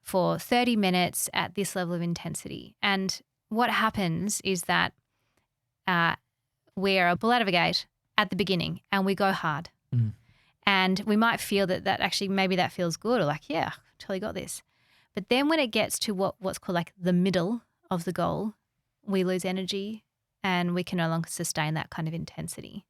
for 30 minutes at this level of intensity. And what happens is that we're a bull out of a gate at the beginning and we go hard. And we might feel that actually maybe that feels good, or yeah, totally got this. But then when it gets to what's called the middle of the goal, we lose energy and we can no longer sustain that kind of intensity.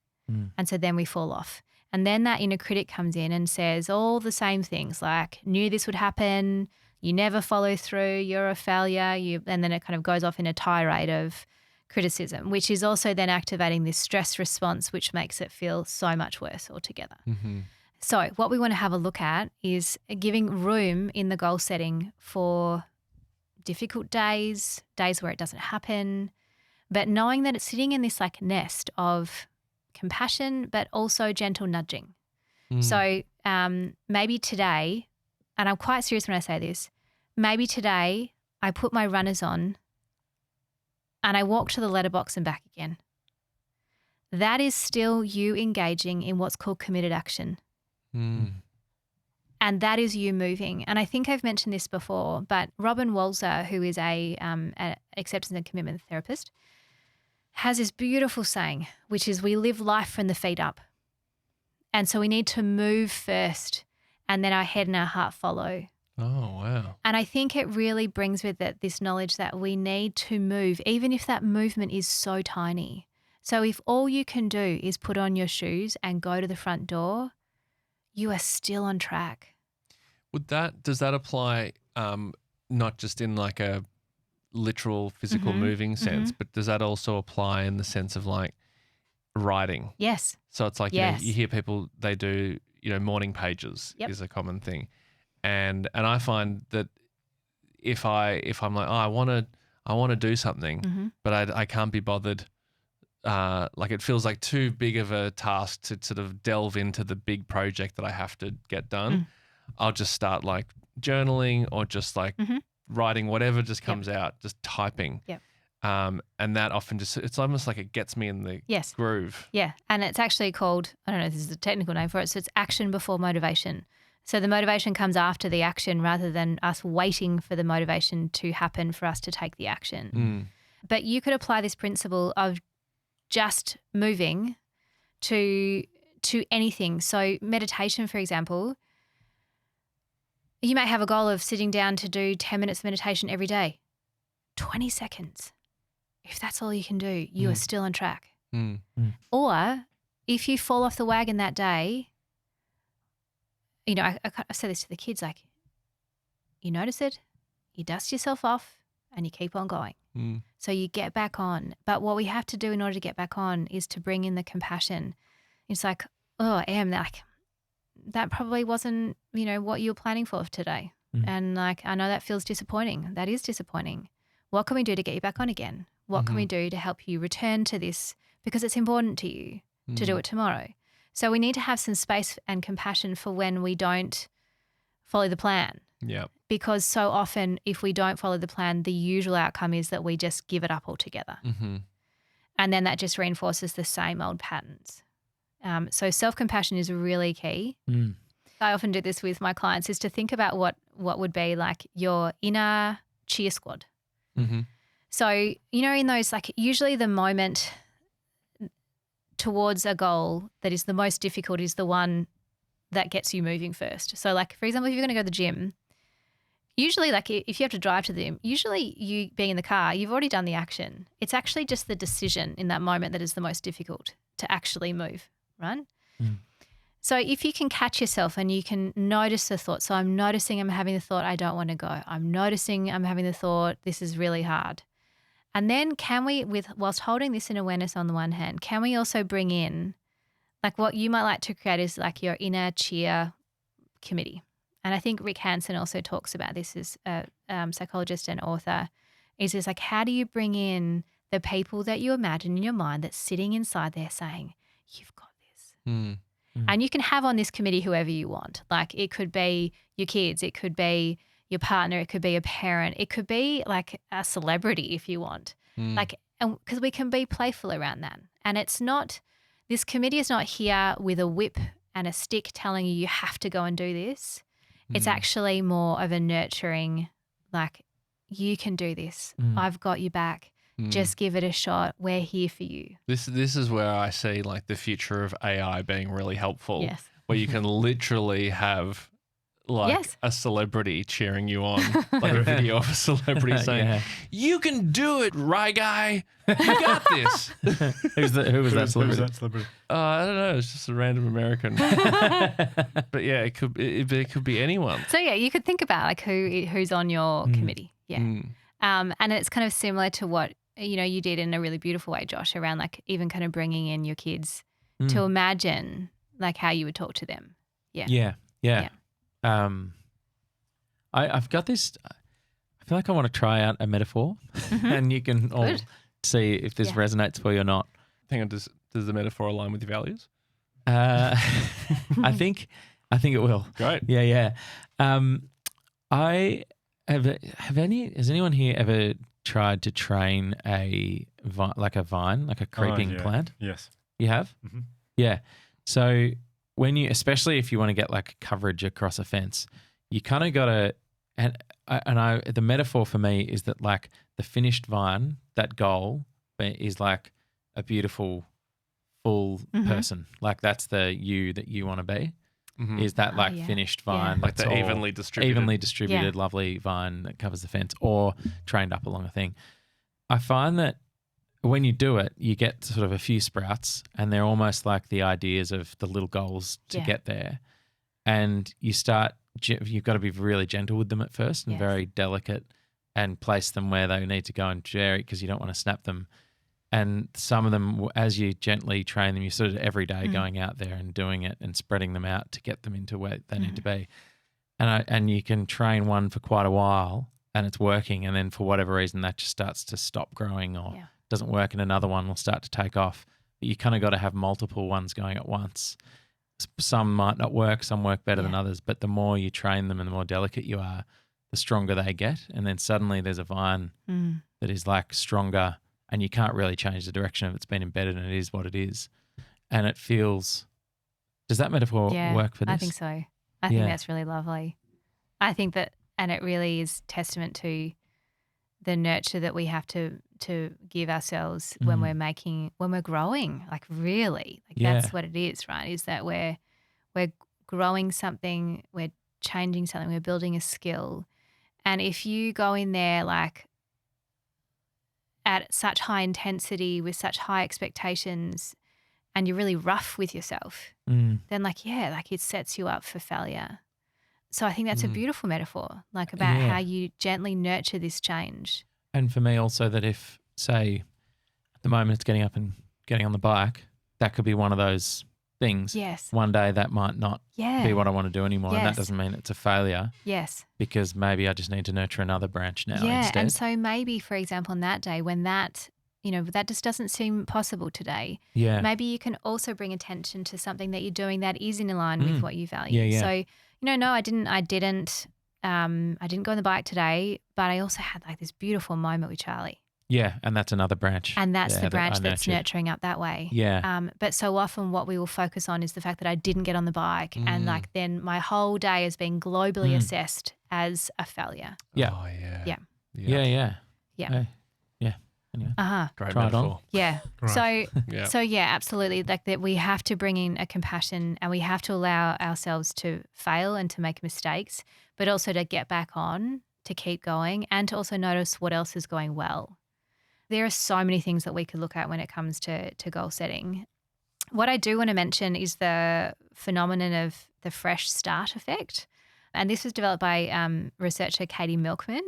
And so then we fall off. And then that inner critic comes in and says all the same things like, knew this would happen, you never follow through, you're a failure, and then it kind of goes off in a tirade of criticism, which is also then activating this stress response, which makes it feel so much worse altogether. So what we want to have a look at is giving room in the goal setting for difficult days where it doesn't happen, but knowing that it's sitting in this nest of compassion, but also gentle nudging. So maybe today, and I'm quite serious when I say this, maybe today I put my runners on and I walk to the letterbox and back again. That is still you engaging in what's called committed action. And that is you moving. And I think I've mentioned this before, but Robin Walzer, who is a acceptance and commitment therapist, has this beautiful saying, which is we live life from the feet up. And so we need to move first and then our head and our heart follow. Oh, wow. And I think it really brings with it this knowledge that we need to move, even if that movement is so tiny. So if all you can do is put on your shoes and go to the front door, you are still on track. Does that apply not just in a literal physical moving sense, but does that also apply in the sense of writing? Yes. So it's Yes. you hear people, they do, morning pages is a common thing. And I find that if I'm I want to do something, but I can't be bothered, it feels like too big of a task to sort of delve into the big project that I have to get done. I'll just start journaling or just writing whatever just comes out, just typing. Yep. And that often it's almost like it gets me in the groove. Yeah. And it's actually called, I don't know if this is a technical name for it, so it's action before motivation. So the motivation comes after the action rather than us waiting for the motivation to happen for us to take the action. But you could apply this principle of just moving to anything. So meditation, for example, you may have a goal of sitting down to do 10 minutes of meditation every day. 20 seconds. If that's all you can do, you are still on track. Or if you fall off the wagon that day, I say this to the kids, you notice it, you dust yourself off and you keep on going. So you get back on. But what we have to do in order to get back on is to bring in the compassion. It's that probably wasn't, what you were planning for today. And I know that feels disappointing. That is disappointing. What can we do to get you back on again? What can we do to help you return to this? Because it's important to you to do it tomorrow. So we need to have some space and compassion for when we don't follow the plan. Yeah. because so often if we don't follow the plan, the usual outcome is that we just give it up altogether. Mm-hmm. And then that just reinforces the same old patterns. So self-compassion is really key. Mm. I often do this with my clients, is to think about what would be like your inner cheer squad. Mm-hmm. So, you know, in those, like usually the moment towards a goal that is the most difficult is the one that gets you moving first. So like, for example, if you're going to go to the gym, usually like if you have to drive to the gym, usually you being in the car, you've already done the action. It's actually just the decision in that moment that is the most difficult to actually move, right? Mm. So if you can catch yourself and you can notice the thought. So I'm noticing I'm having the thought, I don't want to go. I'm noticing I'm having the thought, this is really hard. And then can we, whilst holding this in awareness on the one hand, can we also bring in, like what you might like to create is like your inner cheer committee. And I think Rick Hansen also talks about this as a psychologist and author, is just like, how do you bring in the people that you imagine in your mind that's sitting inside there saying, you've got this. Mm. And you can have on this committee whoever you want. Like it could be your kids, it could be your partner, it could be a parent, it could be like a celebrity if you want. Like, because we can be playful around that. And it's not, this committee is not here with a whip and a stick telling you have to go and do this. It's actually more of a nurturing, like, you can do this. I've got you back. Just give it a shot. We're here for you. This is where I see like the future of AI being really helpful. Yes. Where you can literally have like Yes. a celebrity cheering you on, like a video of a celebrity saying, Yeah. "You can do it, Rye Guy. You got this." Who was that Who's celebrity? that celebrity? I don't know. It's just a random American. But yeah, it could be anyone. So yeah, you could think about like who's on your committee. Yeah. Mm. And it's kind of similar to what, you know, you did in a really beautiful way, Josh, around like even kind of bringing in your kids to imagine like how you would talk to them. Yeah. I've got this. I feel like I want to try out a metaphor, and you can all Good. see if this Yeah. resonates for you or not. Hang on, does the metaphor align with your values? I think it will. Great. Yeah. I have has anyone here ever tried to train a vine, like a creeping yeah. plant? Yes. You have? Mhm. Yeah. So especially if you want to get like coverage across a fence, you kind of got to, the metaphor for me is that like the finished vine, that goal is like a beautiful full person. Like that's the you that you want to be. Mhm. Is that like yeah. finished Yeah. vine, Like that's the all evenly distributed. evenly distributed, Yeah. lovely vine that covers the fence or trained up along a thing. I find that when you do it, you get sort of a few sprouts and they're almost like the ideas of the little goals to Yeah. get there. And you've got to be really gentle with them at first and Yes. very delicate and place them where they need to go and share it because you don't want to snap them. And some of them, as you gently train them, you sort of every day going out there and doing it and spreading them out to get them into where they need to be. And you can train one for quite a while and it's working. And then for whatever reason, that just starts to stop growing or doesn't work and another one will start to take off. But you kind of got to have multiple ones going at once. Some might not work, some work better than others. But the more you train them and the more delicate you are, the stronger they get. And then suddenly there's a vine that is like stronger and you can't really change the direction of it's been embedded and it is what it is. And it feels, does that metaphor work for this? I think so. I think that's really lovely. I think that, and it really is testament to the nurture that we have to give ourselves when we're growing, like really, like that's what it is, right? Is that we're growing something, we're changing something, we're building a skill. And if you go in there like at such high intensity with such high expectations and you're really rough with yourself, then like it sets you up for failure. So I think that's a beautiful metaphor, like about how you gently nurture this change. And for me also that if, say, at the moment it's getting up and getting on the bike, that could be one of those things. Yes. One day that might not be what I want to do anymore. And that Yes. doesn't mean it's a failure Yes. because maybe I just need to nurture another branch now Yeah. instead. And so maybe, for example, on that day when that, that just doesn't seem possible today, maybe you can also bring attention to something that you're doing that is in line with what you value. Yeah. So, no, I didn't I didn't go on the bike today, but I also had like this beautiful moment with Charlie. Yeah, and that's another branch. And that's Yeah, the that branch I that's nurtured. nurturing up that way. Yeah. But so often what we will focus on is the fact that I didn't get on the bike, and like then my whole day has been globally assessed as a failure. Yeah. Oh, yeah. Yeah. Yeah, yeah. Yeah. Hey, yeah. Anyway. Great Try it on. metaphor. Yeah. Right. Yeah. So yeah, absolutely. Like that, we have to bring in a compassion, and we have to allow ourselves to fail and to make mistakes, but also to get back on, to keep going, and to also notice what else is going well. There are so many things that we could look at when it comes to goal setting. What I do want to mention is the phenomenon of the fresh start effect. And this was developed by researcher Katie Milkman.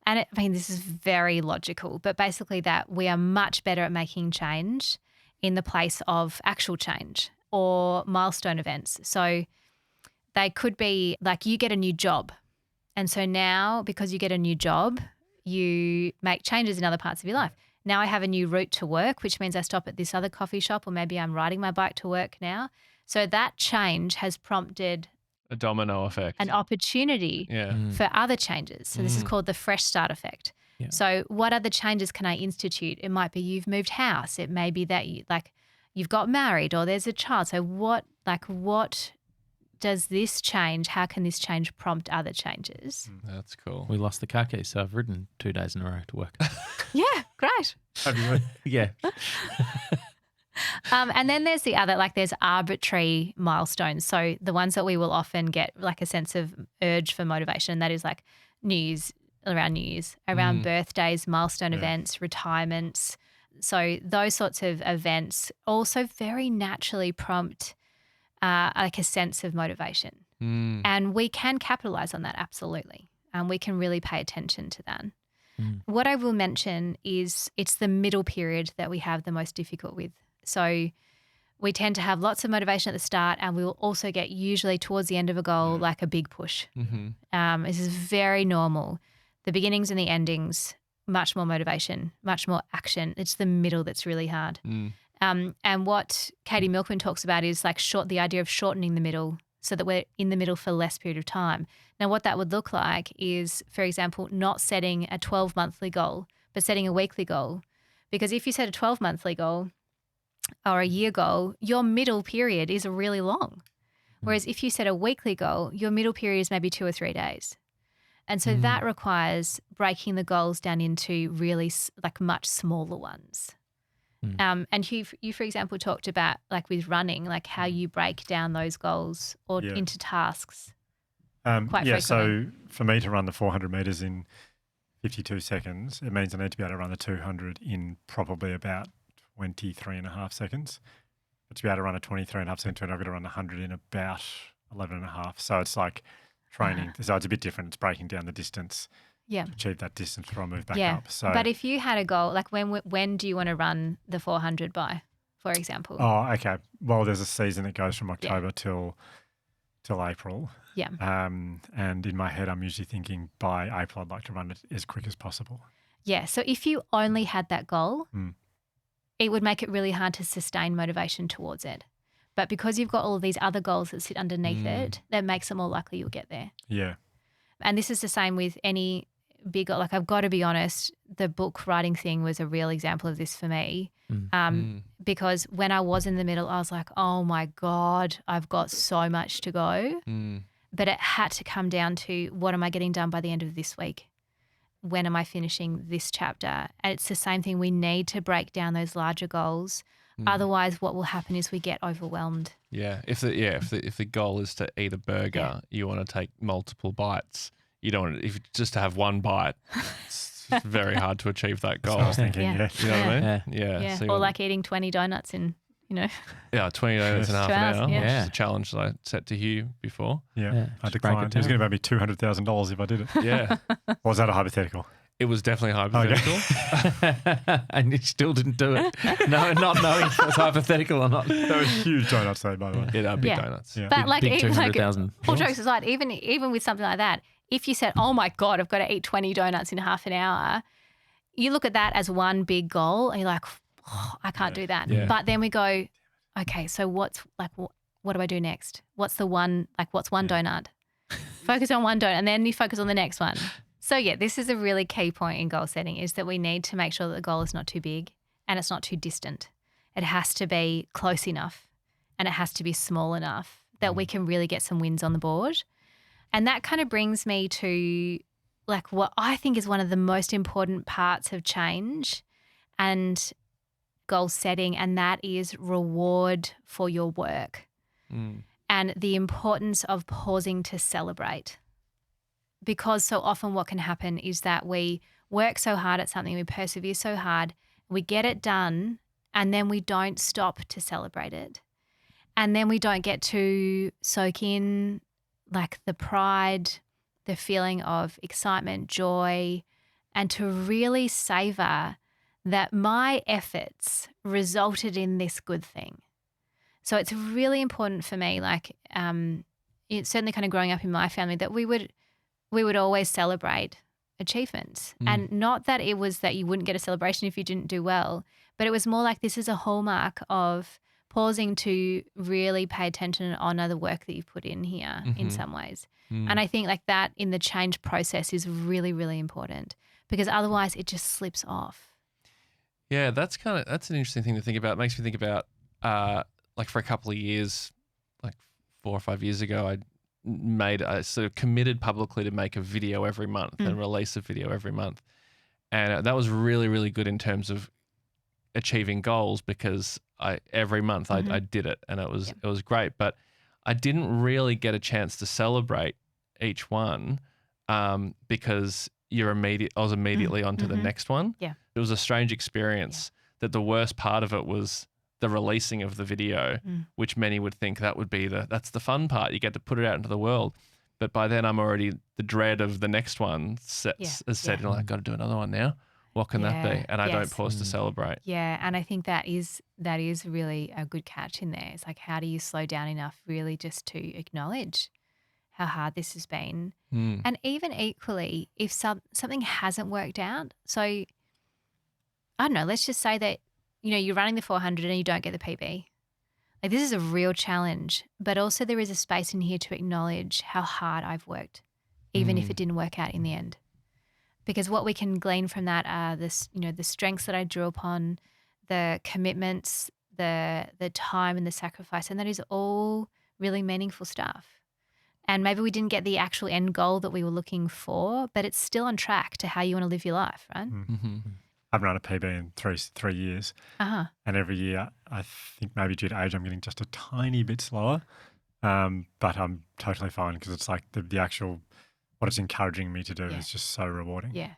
And this is very logical, but basically that we are much better at making change in the place of actual change or milestone events. So they could be like you get a new job. And so now because you get a new job, you make changes in other parts of your life. Now I have a new route to work, which means I stop at this other coffee shop, or maybe I'm riding my bike to work now. So that change has prompted A domino effect. an opportunity Yeah. for other changes. So this is called the fresh start effect. Yeah. So what other changes can I institute? It might be you've moved house. It may be that you've got married or there's a child. So what does this change? How can this change prompt other changes? That's cool. We lost the car keys, so I've ridden 2 days in a row to work. Yeah, great. Have you? Yeah. And then there's the other, there's arbitrary milestones. So the ones that we will often get like a sense of urge for motivation, and that is like around New Year's, around birthdays, milestone events, retirements. So those sorts of events also very naturally prompt like a sense of motivation. And we can capitalize on that, absolutely. We can really pay attention to that. What I will mention is it's the middle period that we have the most difficult with. So we tend to have lots of motivation at the start, and we will also get usually towards the end of a goal like a big push. This is very normal. The beginnings and the endings, much more motivation, much more action. It's the middle that's really hard. And what Katie Milkman talks about is the idea of shortening the middle so that we're in the middle for less period of time. Now, what that would look like is, for example, not setting a 12-monthly goal, but setting a weekly goal. Because if you set a 12-monthly goal or a year goal, your middle period is really long. Whereas if you set a weekly goal, your middle period is maybe 2 or 3 days. And so that requires breaking the goals down into really much smaller ones. And Hugh, you, for example, talked about with running, how you break down those goals or into tasks. Quite frequently. So for me to run the 400 metres in 52 seconds, it means I need to be able to run the 200 in probably about 23 and a half seconds. But to be able to run a 23 and a half second turn, I've got to run 100 in about 11 and a half. So it's like training. So it's a bit different. It's breaking down the distance. Yeah. To achieve that distance before I move back Yeah. up. So, but if you had a goal, when do you want to run the 400 by, for example? Oh, okay. Well, there's a season that goes from October till April. Yeah. And in my head, I'm usually thinking by April, I'd like to run it as quick as possible. Yeah. So if you only had that goal, it would make it really hard to sustain motivation towards it. But because you've got all of these other goals that sit underneath it, that makes it more likely you'll get there. Yeah. And this is the same with any big goal. I've got to be honest, the book writing thing was a real example of this for me. Because when I was in the middle, I was like, oh my God, I've got so much to go. But it had to come down to what am I getting done by the end of this week? When am I finishing this chapter? And it's the same thing. We need to break down those larger goals. Otherwise, what will happen is we get overwhelmed. Yeah. If the goal is to eat a burger, you want to take multiple bites. You don't want if just to have one bite. It's very hard to achieve that goal. I was thinking, Yeah. yeah. You know what I mean? Yeah. So you Or want- eating 20 donuts in, 20 minutes in half 2 an hours, hour. yeah. Which is a challenge that I set to Hugh before. Yeah. Yeah, I just break it declined. It was down. going to be $200,000 if I did it. Yeah. Or was that a hypothetical? It was definitely hypothetical. And you still didn't do it. No, not knowing if it was hypothetical or not. That was huge donuts, though, by the way. It are big Yeah. donuts. Yeah. But Big even 200,000. all jokes aside, even with something like that, if you said, oh my God, I've got to eat 20 donuts in half an hour, you look at that as one big goal and you're like, oh, I can't do that. Yeah. But then we go, okay, so what do I do next? What's one donut? Focus on one, don't, and then you focus on the next one. So yeah, this is a really key point in goal setting, is that we need to make sure that the goal is not too big and it's not too distant. It has to be close enough and it has to be small enough that we can really get some wins on the board. And that kind of brings me to like what I think is one of the most important parts of change and goal setting, and that is reward for your work and the importance of pausing to celebrate. Because so often what can happen is that we work so hard at something, we persevere so hard, we get it done, and then we don't stop to celebrate it. And then we don't get to soak in like the pride, the feeling of excitement, joy, and to really savor that my efforts resulted in this good thing. So it's really important for me, like it's certainly kind of growing up in my family, that we would always celebrate achievements. And not that it was that you wouldn't get a celebration if you didn't do well, but it was more like this is a hallmark of pausing to really pay attention and honour the work that you've put in here in some ways. And I think like that in the change process is really, really important, because otherwise it just slips off. Yeah, that's an interesting thing to think about. It makes me think about like for a couple of years, like 4 or 5 years ago, I sort of committed publicly to make a video every month and release a video every month. And that was really, really good in terms of achieving goals, because every month I did it, and it was great. But I didn't really get a chance to celebrate each one because I was immediately onto the next one. Yeah. It was a strange experience that the worst part of it was the releasing of the video, which many would think that would be that's the fun part. You get to put it out into the world. But by then I'm already, the dread of the next one is set in, like, I've got to do another one now. What can that be? And I don't pause to celebrate. Yeah, and I think that is really a good catch in there. It's like, how do you slow down enough really just to acknowledge how hard this has been? And even equally, if something hasn't worked out, so I don't know, let's just say that, you're running the 400 and you don't get the PB. Like, this is a real challenge, but also there is a space in here to acknowledge how hard I've worked, even if it didn't work out in the end. Because what we can glean from that are the strengths that I drew upon, the commitments, the time and the sacrifice, and that is all really meaningful stuff. And maybe we didn't get the actual end goal that we were looking for, but it's still on track to how you want to live your life, right? I've run a PB in three years, and every year I think maybe due to age I'm getting just a tiny bit slower, but I'm totally fine, because it's like the actual what it's encouraging me to do is just so rewarding. Yeah.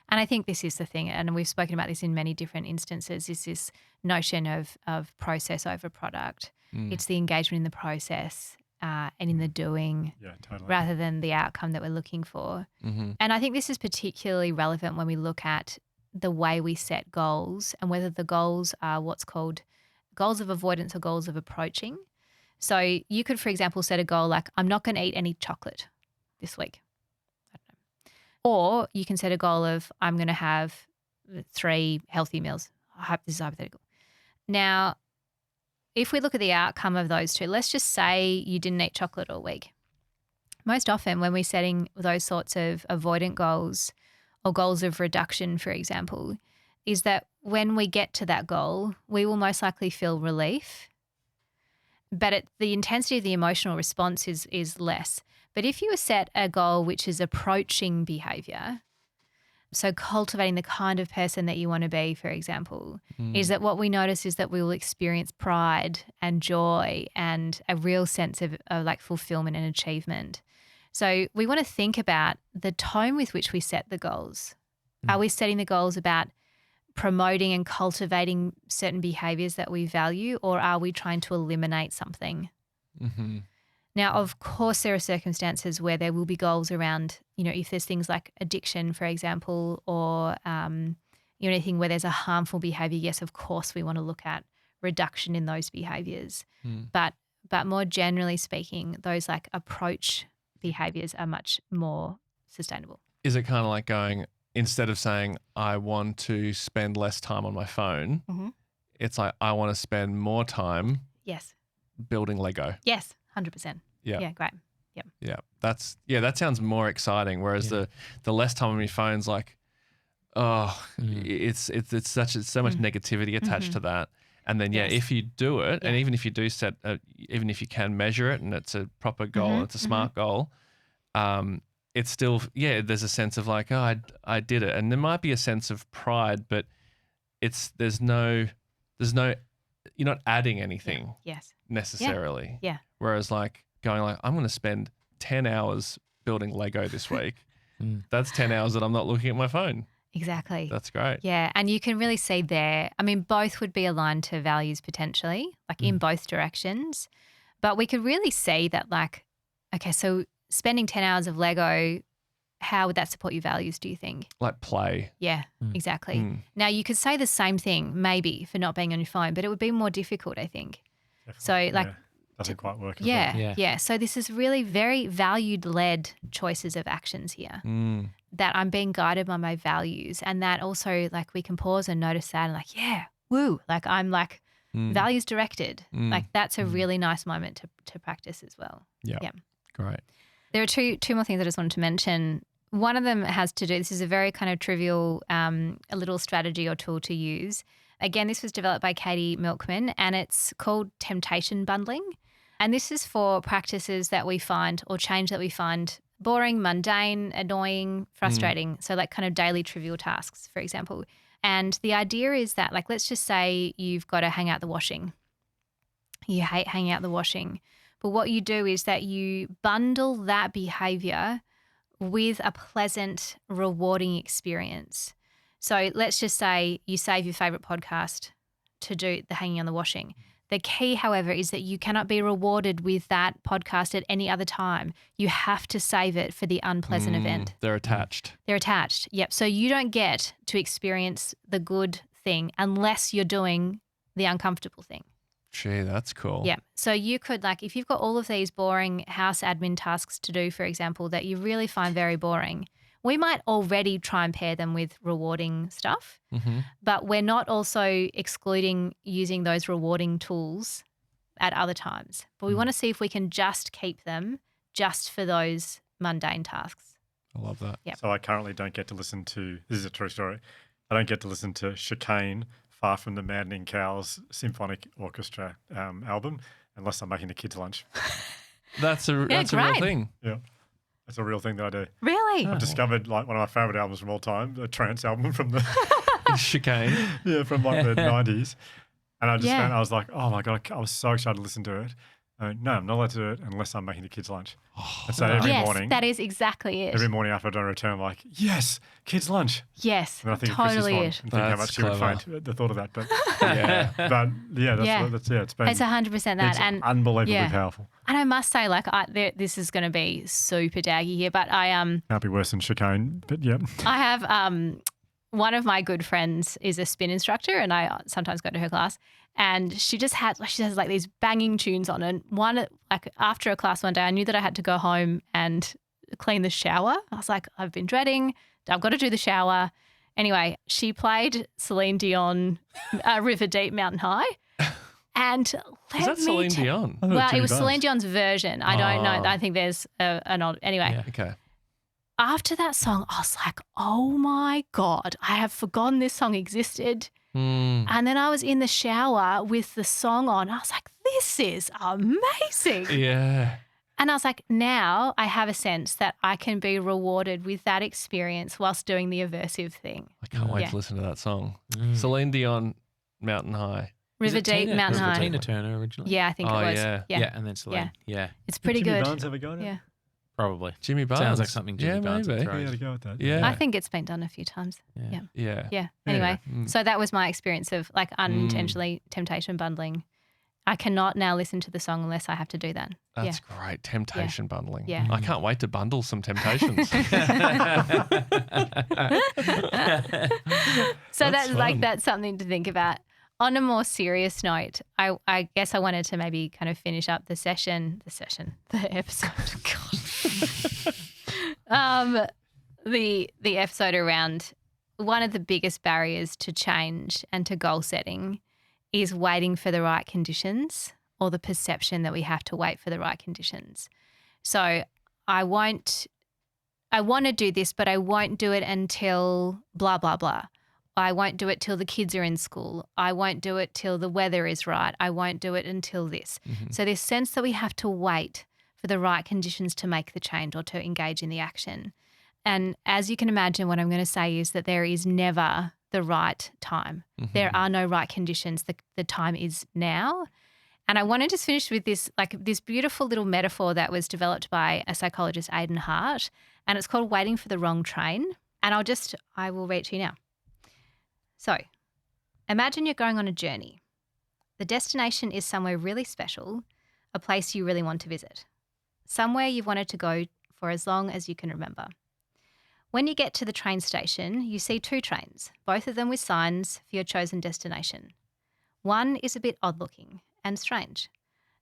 And I think this is the thing, and we've spoken about this in many different instances, is this notion of process over product. It's the engagement in the process and in the doing, rather than the outcome that we're looking for. And I think this is particularly relevant when we look at the way we set goals and whether the goals are what's called goals of avoidance or goals of approaching. So you could, for example, set a goal like, I'm not going to eat any chocolate this week. I don't know. Or you can set a goal of, I'm going to have 3 healthy meals. This is hypothetical. Now, if we look at the outcome of those two, let's just say you didn't eat chocolate all week. Most often when we're setting those sorts of avoidant goals or goals of reduction, for example, is that when we get to that goal, we will most likely feel relief, but the intensity of the emotional response is less. But if you set a goal which is approaching behaviour, so cultivating the kind of person that you want to be, for example, is that what we notice is that we will experience pride and joy and a real sense of like fulfillment and achievement. So we want to think about the tone with which we set the goals. Are we setting the goals about promoting and cultivating certain behaviours that we value, or are we trying to eliminate something? Now, of course, there are circumstances where there will be goals around, if there's things like addiction, for example, or anything where there's a harmful behaviour. Yes, of course, we want to look at reduction in those behaviours. But more generally speaking, those like approach behaviours are much more sustainable. Is it kind of like going, instead of saying I want to spend less time on my phone, it's like I want to spend more time Yes. building Lego. Yes, 100%. Yeah. Yeah, great. Yep. Yeah. that sounds more exciting. Whereas the less time on your phone's like, it's so much negativity attached to that. And then if you do it, and even if you do set, even if you can measure it, and it's a proper goal, it's a smart goal, it's still there's a sense of like, oh, I did it, and there might be a sense of pride, but there's no you're not adding anything necessarily. Yeah. Whereas like going like, I'm going to spend 10 hours building Lego this week. That's 10 hours that I'm not looking at my phone. Exactly. That's great. Yeah. And you can really see there, I mean, both would be aligned to values potentially, like in both directions. But we could really see that like, okay, so spending 10 hours of Lego, how would that support your values, do you think? Like play. Yeah, exactly. Now, you could say the same thing maybe for not being on your phone, but it would be more difficult, I think. Definitely. So like, doesn't quite work. As well. Yeah. So this is really very valued-led choices of actions here. That I'm being guided by my values, and that also like we can pause and notice that and like, woo, like I'm like values directed. Like that's a really nice moment to practice as well. Yeah. Great. There are two more things I just wanted to mention. One of them has to do, this is a very kind of trivial, a little strategy or tool to use. Again, this was developed by Katie Milkman, and it's called temptation bundling. And this is for practices that we find or change that we find boring, mundane, annoying, frustrating. So like kind of daily trivial tasks, for example. And the idea is that like, let's just say you've got to hang out the washing. You hate hanging out the washing. But what you do is that you bundle that behavior with a pleasant, rewarding experience. So let's just say you save your favorite podcast to do the hanging on the washing. The key, however, is that you cannot be rewarded with that podcast at any other time. You have to save it for the unpleasant event. They're attached. They're attached. Yep. So you don't get to experience the good thing unless you're doing the uncomfortable thing. Gee, that's cool. Yeah. So you could like, if you've got all of these boring house admin tasks to do, for example, that you really find very boring, we might already try and pair them with rewarding stuff, but we're not also excluding using those rewarding tools at other times. But we want to see if we can just keep them just for those mundane tasks. I love that. Yep. So I currently don't get to listen to, this is a true story, I don't get to listen to Chicane, Far From the Maddening Cows Symphonic Orchestra album unless I'm making the kids lunch. That's a real thing. Yeah. That's a real thing that I do. Really? I've discovered like one of my favourite albums from all time, the trance album from the Chicane. from like the 90s. And I just found, I was like, oh my God, I was so excited to listen to it. No, I'm not allowed to do it unless I'm making the kids lunch. And so every morning. That is exactly it. Every morning after I don't return, I'm like, yes, kids lunch. Yes, And I think totally of Chrissie it. Swan and think how That's much she would clever. faint at the thought of that. But Yeah. it's been It's 100% that. it's And unbelievably powerful. And I must say, like, this is going to be super daggy here, but Can't be worse than Chicane, but yeah. I have one of my good friends is a spin instructor, and I sometimes go to her class. And she has like these banging tunes on, and one like after a class one day, I knew that I had to go home and clean the shower. I was like, I've been dreading. I've got to do the shower. Anyway, she played Celine Dion, River Deep, Mountain High. And Is that Celine Dion? Well, it was Celine Dion's version. I don't know. I think there's an old. Anyway, Yeah. Okay. after that song, I was like, oh my God, I have forgotten this song existed. And then I was in the shower with the song on. I was like, this is amazing. Yeah. And I was like, now I have a sense that I can be rewarded with that experience whilst doing the aversive thing. I can't wait Yeah. to listen to that song. Celine Dion, Mountain High. River Deep, Mountain Was it High. Tina Turner originally? Yeah, I think Oh, it was. yeah. Yeah. And then Celine. Yeah. It's pretty Jimmy good. Barnes have a go at it? Yeah. Probably. Jimmy Barnes. Sounds like something Jimmy Barnes would maybe. throw. Yeah, to go with that. Yeah. I think it's been done a few times. Yeah. Yeah. Yeah. Anyway, Mm. so that was my experience of like unintentionally temptation bundling. I cannot now listen to the song unless I have to do that. That's great. Temptation bundling. Yeah. I can't wait to bundle some temptations. So that's something to think about. On a more serious note, I guess I wanted to maybe kind of finish up the episode. God. The episode around one of the biggest barriers to change and to goal setting is waiting for the right conditions, or the perception that we have to wait for the right conditions. So I want to do this, but I won't do it until blah, blah, blah. I won't do it till the kids are in school. I won't do it till the weather is right. I won't do it until this. Mm-hmm. So this sense that we have to wait for the right conditions to make the change or to engage in the action. And as you can imagine, what I'm going to say is that there is never the right time. Mm-hmm. There are no right conditions. The time is now. And I want to just finish with this beautiful little metaphor that was developed by a psychologist, Aidan Hart, and it's called waiting for the wrong train. And I will read it to you now. So imagine you're going on a journey. The destination is somewhere really special, a place you really want to visit, somewhere you've wanted to go for as long as you can remember. When you get to the train station, you see 2 trains, both of them with signs for your chosen destination. One is a bit odd looking and strange.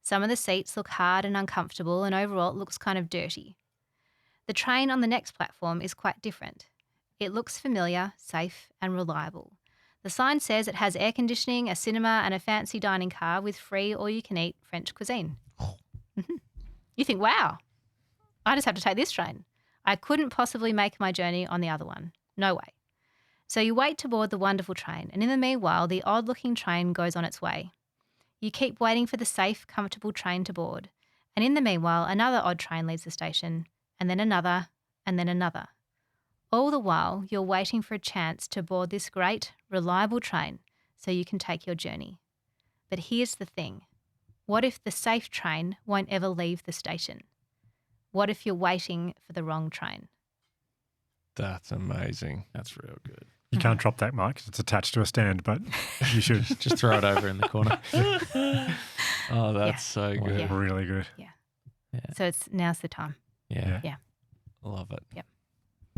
Some of the seats look hard and uncomfortable, and overall it looks kind of dirty. The train on the next platform is quite different. It looks familiar, safe and reliable. The sign says it has air conditioning, a cinema and a fancy dining car with free all-you-can-eat French cuisine. Mm-hmm. You think, wow, I just have to take this train. I couldn't possibly make my journey on the other one. No way. So you wait to board the wonderful train, and in the meanwhile, the odd-looking train goes on its way. You keep waiting for the safe, comfortable train to board, and in the meanwhile, another odd train leaves the station, and then another, and then another. All the while, you're waiting for a chance to board this great, reliable train so you can take your journey. But here's the thing. What if the safe train won't ever leave the station? What if you're waiting for the wrong train? That's amazing. That's real good. You can't drop that, Mike, 'cause it's attached to a stand, but you should. Just throw it over in the corner. Oh, that's so good. Yeah. Really good. So now's the time. Yeah. Yeah. Love it. Yep.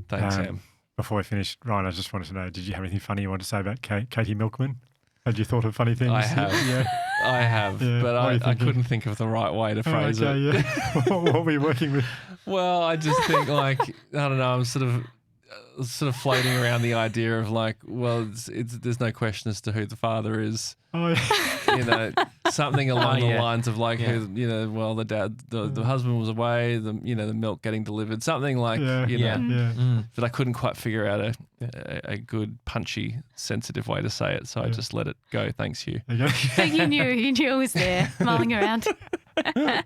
Thanks, Sam. Before we finish, Ryan, I just wanted to know, did you have anything funny you wanted to say about Katie Milkman? Had you thought of funny things? I have. Yeah. I have, Yeah, but what are you I thinking? couldn't think of the right way to phrase it. Yeah. What were you working with? Well, I just think I don't know. I'm sort of floating around the idea of there's no question as to who the father is. Oh, yeah. Something along the yeah. lines of Yeah. the dad, the husband was away, the milk getting delivered, something like, Yeah. Yeah. Mm. but I couldn't quite figure out a good, punchy, sensitive way to say it. So I just let it go. Thanks, Hugh. Okay. You knew it was there, mulling around. That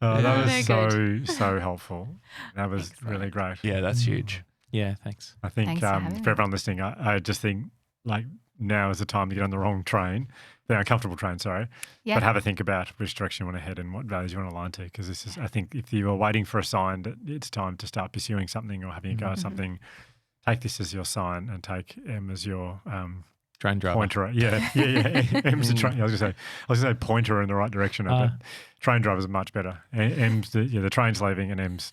Very was so helpful. That was really great. Yeah, that's huge. Yeah, thanks. I think Thanks for having me. for everyone listening, I just think now is the time to get on the wrong train, the uncomfortable train, sorry. Yeah. But have a think about which direction you want to head and what values you want to align to. Because this is, I think, if you are waiting for a sign that it's time to start pursuing something or having a go at something, take this as your sign and take M as your Train driver. pointer. Yeah. M's the train. I was gonna say pointer in the right direction. But train drivers are much better. M's the train's leaving and M's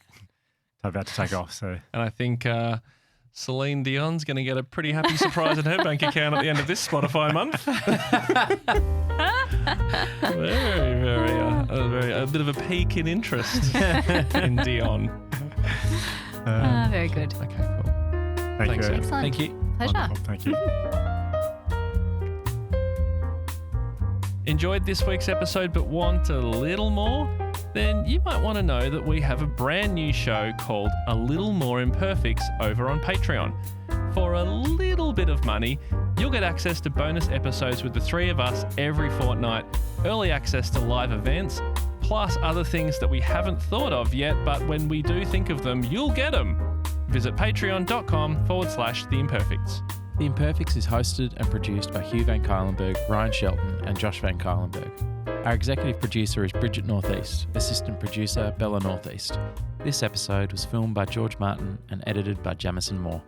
about to take off. So And I think Celine Dion's going to get a pretty happy surprise in her bank account at the end of this Spotify month. very, a bit of a peak in interest in Dion. Very good. Okay, cool. thank Thanks, you. Excellent. Thank you. Pleasure. Wonderful. Thank you. Enjoyed this week's episode but want a little more? Then you might want to know that we have a brand new show called A Little More Imperfects over on Patreon. For a little bit of money, you'll get access to bonus episodes with the 3 of us every fortnight, early access to live events, plus other things that we haven't thought of yet, but when we do think of them, you'll get them. Visit patreon.com/The Imperfects. The Imperfects is hosted and produced by Hugh Van Cuylenberg, Ryan Shelton, and Josh Van Cuylenberg. Our executive producer is Bridget Northeast, assistant producer Bella Northeast. This episode was filmed by George Martin and edited by Jamison Moore.